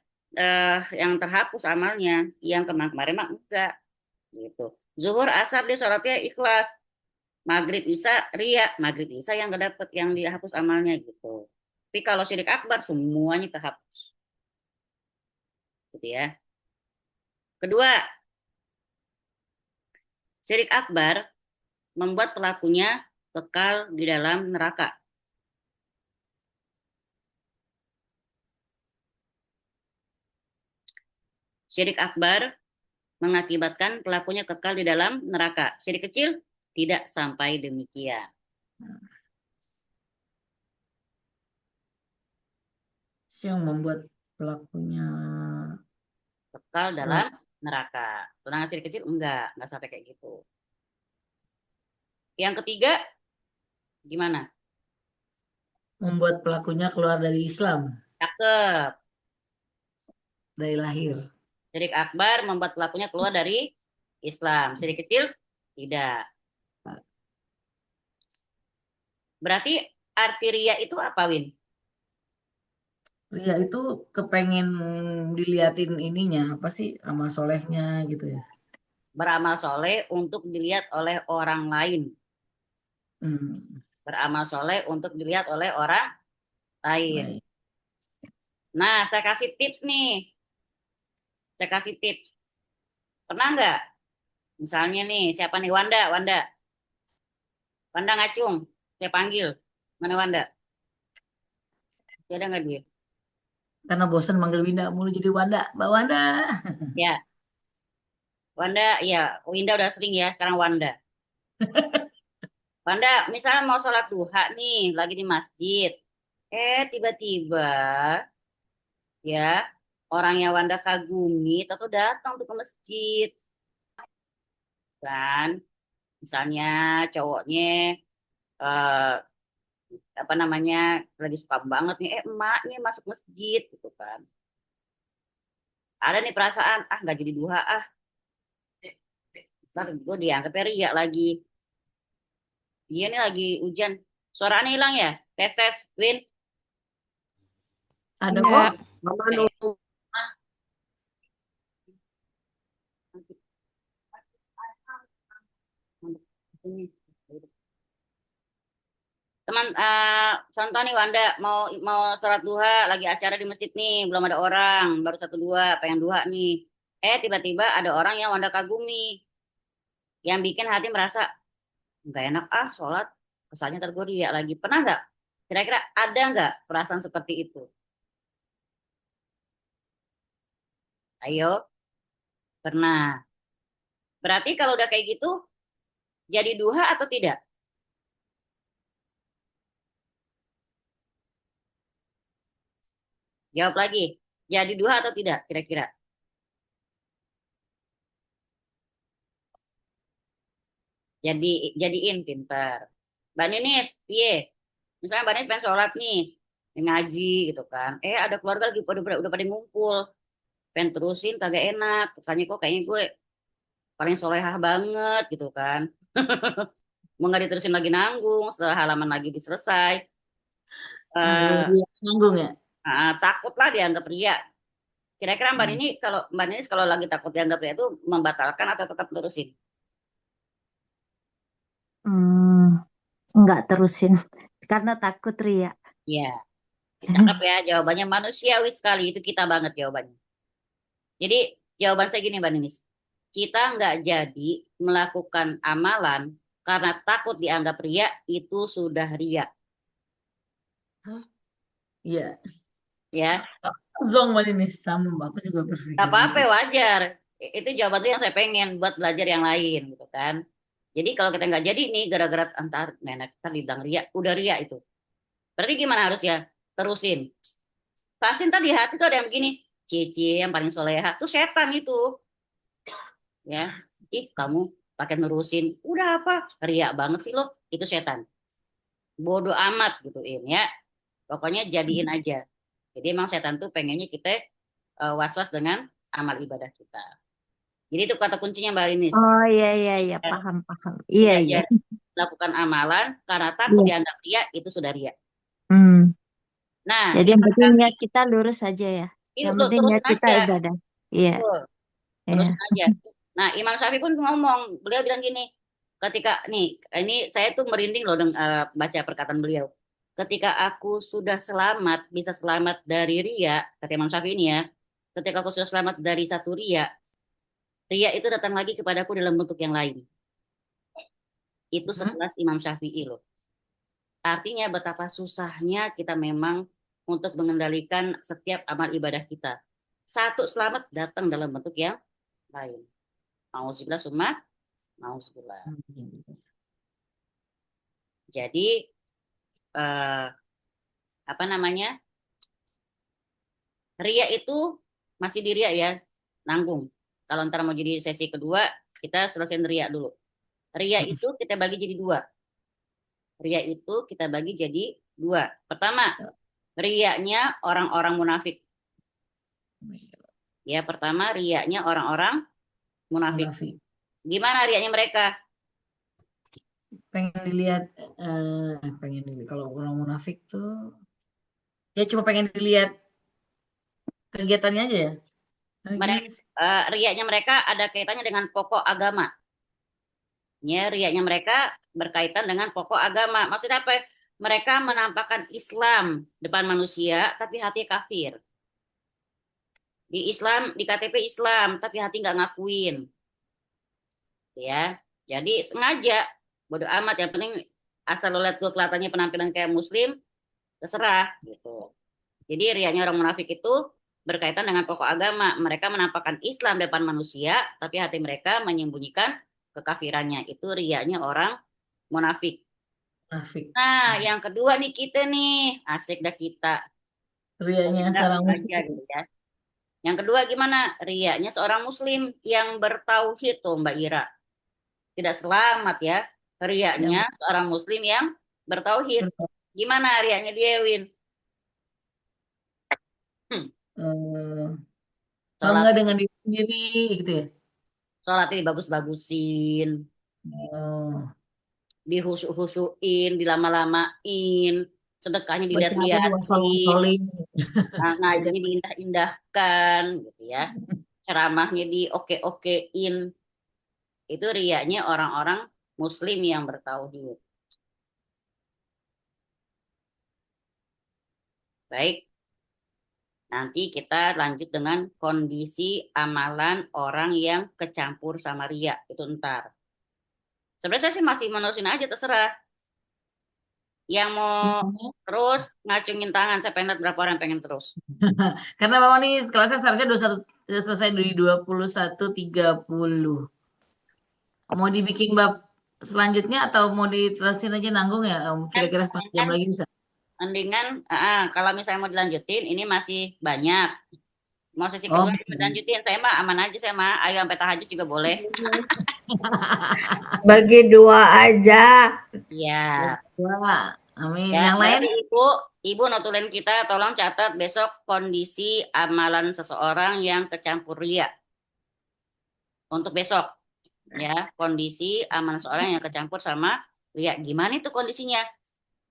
yang terhapus amalnya, yang kemarin-kemarin mah enggak, gitu. Zuhur asar dia sholatnya ikhlas, maghrib isya riak, maghrib isya yang gak dapet, yang dihapus amalnya gitu. Tapi kalau syirik akbar semuanya terhapus, gitu ya. Kedua, syirik akbar membuat pelakunya kekal di dalam neraka. Syirik akbar mengakibatkan pelakunya kekal di dalam neraka. Syirik kecil tidak sampai demikian. Yang membuat pelakunya Kekal dalam neraka. Sedangkan syirik kecil enggak sampai kayak gitu. Yang ketiga, gimana? membuat pelakunya keluar dari Islam Cakep. dari lahir. Syirik akbar membuat pelakunya keluar dari Islam. Syirik kecil tidak. Berarti arti riya itu apa, Win? Ria itu kepengen diliatin ininya apa sih amal solehnya gitu ya. Beramal soleh untuk dilihat oleh orang lain. Beramal soleh untuk dilihat oleh orang lain. Baik. Nah, saya kasih tips nih. Saya kasih tips. Pernah nggak? Misalnya nih, siapa nih? Wanda, Wanda. Wanda ngacung. Saya panggil. Mana Wanda? Ada nggak dia? Karena bosan manggil Winda mulu jadi Wanda, Mbak Wanda. Ya, Wanda, ya, Winda udah sering ya, sekarang Wanda. Wanda, misalnya mau sholat duha nih, lagi di masjid. Tiba-tiba, ya, orang yang Wanda kagumi, atau datang tuh ke masjid. Kan, misalnya cowoknya, eh, apa namanya, lagi suka banget nih, emaknya masuk masjid, gitu kan. Ada nih perasaan, nggak jadi duha, ntar gue dianggap ria lagi. Dia nih lagi hujan. Suaranya hilang ya? Tes tes, Win. Ada ya, kok. Mama Eh, nunggu. Teman, contoh nih Wanda mau mau sholat duha, lagi acara di masjid nih, belum ada orang, baru satu dua, pengen duha nih. Tiba-tiba ada orang yang Wanda kagumi, yang bikin hati merasa nggak enak sholat, kesannya ntar gue riak lagi. Pernah nggak? Kira-kira ada nggak perasaan seperti itu? Ayo, pernah. Berarti kalau udah kayak gitu, jadi duha atau tidak? Jawab lagi. Jadi duha atau tidak? Kira-kira. Jadiin pintar. Mbak Ninis, piye? Misalnya Mbak Ninis pengen sholat nih, ngaji gitu kan. Ada keluarga lagi udah pada ngumpul. Pengen terusin kagak enak. Kesannya kok kayaknya gue paling solehah banget gitu kan. Mau nggak diterusin lagi nanggung, setelah halaman lagi diselesai. Eh, Nanggung ya. Takut lah dianggap ria. Kira-kira Mbak Ninis kalau lagi takut dianggap ria itu membatalkan atau tetap terusin? Nggak terusin karena takut ria. Iya, cakep ya jawabannya, manusiawi sekali, itu kita banget jawabannya. Jadi jawaban saya gini Mbak Ninis, kita nggak jadi melakukan amalan karena takut dianggap ria, itu sudah ria. Iya. Ya, Zong mana ini sama, aku juga berpikir gak apa-apa, gitu. wajar. Itu jawaban tuh yang saya pengen buat belajar yang lain gitu kan. Jadi kalau kita nggak jadi nih gara-gara antar nenek ntar dibilang ria, udah ria itu. Berarti gimana harusnya? Terusin. Pasti ntar di hati tuh ada yang begini, cie yang paling soleha tuh setan itu. Ya, ih kamu pakai nerusin, udah apa? Ria banget sih lo, itu setan. Bodoh amat gituin ya. Pokoknya jadiin aja. Jadi emang setan tuh pengennya kita was-was dengan amal ibadah kita. Jadi itu kata kuncinya Mbak Linis. Oh iya iya iya paham paham. Iya Tidak iya. jadi melakukan amalan karena takut Iya. dianggap ria, itu sudah ria. Hmm. Nah, Jadi yang Imam penting niat Syafi'i kita lurus saja ya. itu Yang lo penting niat terusin kita aja. ibadah. Iya. Betul, Iya. terusin aja. Nah, Imam Syafi'i pun ngomong, beliau bilang gini, ketika nih, ini saya tuh merinding loh baca perkataan beliau. Ketika aku sudah selamat, bisa selamat dari ria, kata Imam Syafi'i ini ya, ketika aku sudah selamat dari satu ria, ria itu datang lagi kepadaku dalam bentuk yang lain. Itu sekelas Imam Syafi'i loh. Artinya betapa susahnya kita memang untuk mengendalikan setiap amal ibadah kita. Satu selamat datang dalam bentuk yang lain. Nauzubillah summa nauzubillah. Jadi eh, apa namanya? Ria itu masih di ria ya, nanggung. Kalau ntar mau jadi sesi kedua, kita selesaiin ria dulu. Ria itu kita bagi jadi dua. Ria itu kita bagi jadi dua. Pertama, riaknya orang-orang munafik. Ya, pertama riaknya orang-orang munafik. Munafik. Gimana riaknya mereka? Pengen dilihat, pengen dilihat. Kalau orang munafik tuh, ya cuma pengen dilihat kegiatannya aja ya. Mereka, riaknya mereka ada kaitannya dengan pokok agama. Ya, riaknya mereka berkaitan dengan pokok agama. Maksudnya apa? Mereka menampakkan Islam depan manusia, tapi hati kafir. Di Islam, di KTP Islam, tapi hati nggak ngakuin. Ya, jadi sengaja bodo amat. Yang penting asal lo lihat gue kelihatannya penampilan kayak Muslim, terserah gitu. Jadi riaknya orang munafik itu berkaitan dengan pokok agama. Mereka menampakkan Islam depan manusia, tapi hati mereka menyembunyikan kekafirannya. Itu riaknya orang munafik. Munafik. Nah, yang kedua nih kita nih, asik dah kita. Riaknya seorang muslim. Gitu ya. Yang kedua gimana? Riaknya seorang muslim yang bertauhid tuh Mbak Ira. Tidak selamat ya. Riaknya seorang muslim yang bertauhid. Gimana riaknya dia, Win? Kalau nggak dengan diri sendiri gitu ya. Sholatnya dibagus-bagusin, dihusuk-husuin, dilama-lamain, sedekahnya dilihat-liatin, ngajinya diindah-indahkan, gitu ya. Ceramahnya dioke-okein. Itu riaknya orang-orang muslim yang bertauhid. Baik. Nanti kita lanjut dengan kondisi amalan orang yang kecampur sama ria. Itu ntar. Sebenarnya saya sih masih menerusin aja, terserah. Yang mau terus ngacungin tangan, saya pengen lihat berapa orang yang pengen terus. Karena memang nih kelasnya seharusnya 21, selesai dari 21.30. Mau dibikin bab selanjutnya atau mau diterusin aja nanggung ya? Kira-kira setengah jam lagi bisa. Mendingan, kalau misalnya mau dilanjutin, ini masih banyak. Mau sesi kedua dilanjutin, saya mah aman aja, saya mah ayo sampai tahajud juga boleh. Bagi dua aja. Iya. Dua. Amin. Ya, Yang lain? Ibu notulin kita, tolong catat besok kondisi amalan seseorang yang kecampur ria. Untuk besok, ya, kondisi amalan seseorang yang kecampur sama ria. Gimana itu kondisinya?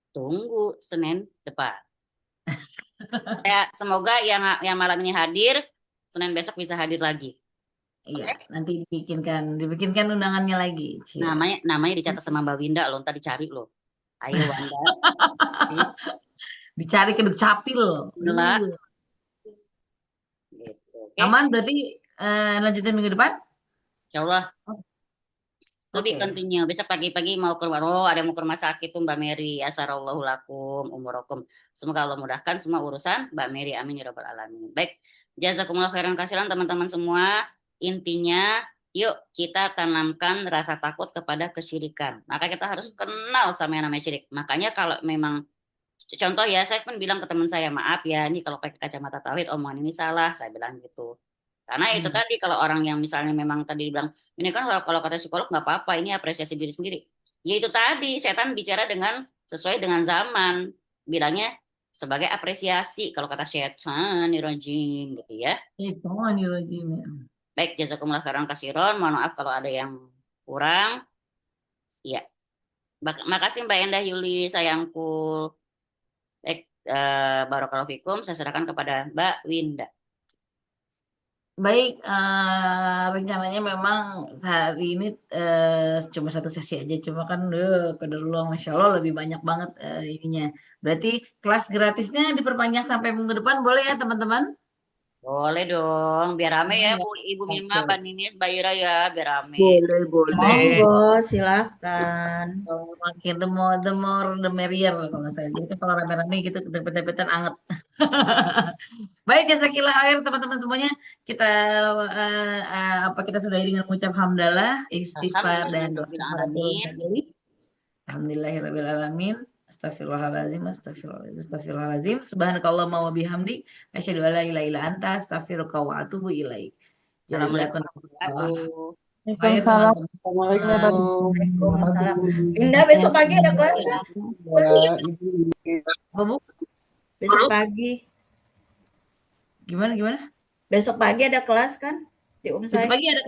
Tunggu Senin depan. Ya, semoga yang malam ini hadir, Senin besok bisa hadir lagi. Iya, nanti dibikinkan undangannya lagi. Namanya dicatat sama Mbak Winda loh, ntar dicari loh. Ayo Wanda. Dicari ke Dukcapil. Gitu, okay. Aman berarti lanjutin minggu depan? Insya Allah. To be Oke. continue. Besok pagi-pagi mau ke rumah. Oh, ada mau ke rumah sakit tuh Mbak Mary. Asarallahu lakum umurakum. Semoga Allah mudahkan semua urusan Mbak Mary. Amin ya rabbal alamin. Baik. Jazakumullah khairan kasiran teman-teman semua. Intinya, yuk kita tanamkan rasa takut kepada kesyirikan. Maka kita harus kenal sama yang namanya syirik. Makanya kalau memang contoh ya, saya pun bilang ke teman saya, maaf ya, ini kalau pakai kacamata tauhid, omongan ini salah, saya bilang gitu. Karena itu tadi kalau orang yang misalnya memang tadi bilang, ini kan kalau kata psikolog nggak apa-apa, ini apresiasi diri sendiri. Ya itu tadi, setan bicara dengan sesuai dengan zaman, bilangnya sebagai apresiasi kalau kata setan, rajim gitu ya. Bismillahirrahmanirrahim. Baik, jazakumullah khairan kasiron. Mohon maaf kalau ada yang kurang. Ya, makasih Mbak Endah Yuli, sayangku. Baik, barakallahu fikum. Saya serahkan kepada Mbak Winda. Baik, rencananya memang hari ini cuma satu sesi aja, cuma kan kedarullah Masya Allah lebih banyak banget ininya. Berarti kelas gratisnya diperpanjang sampai minggu depan, boleh ya teman-teman? Boleh dong, biar rame ya Ya. Bu, Ibu Mima, Oke. Mbak Ninis, Mbak Ira ya, biar rame. Boleh, boleh. Monggo, silahkan. Makin the more the merrier kalau saya. Jadi kan kalau rame-rame gitu dapet-dapetan anget. Baik, jazakillah khair teman-teman semuanya. Kita kita sudahi dengan mengucap hamdalah, istighfar dan doa Alhamdulillahirabbil kepada alamin. Tuhan. Alhamdulillahirabbil alamin. Astagfirullahalazim, astagfirullahalazim, astagfirullahalazim. Subhanakallahumma wa bihamdi, asyhadu an la ilaha illa anta, astaghfiruka wa atubu ilaik. Assalamualaikum Jazakumullah. warahmatullahi wabarakatuh. Baik, Waalaikumsalam. teman-teman. Assalamualaikum Waalaikumsalam. Winda, besok pagi ada kelas kan? Apa, Bu? Besok pagi. Gimana? Besok pagi ada kelas kan? Di Besok Umsai. pagi ada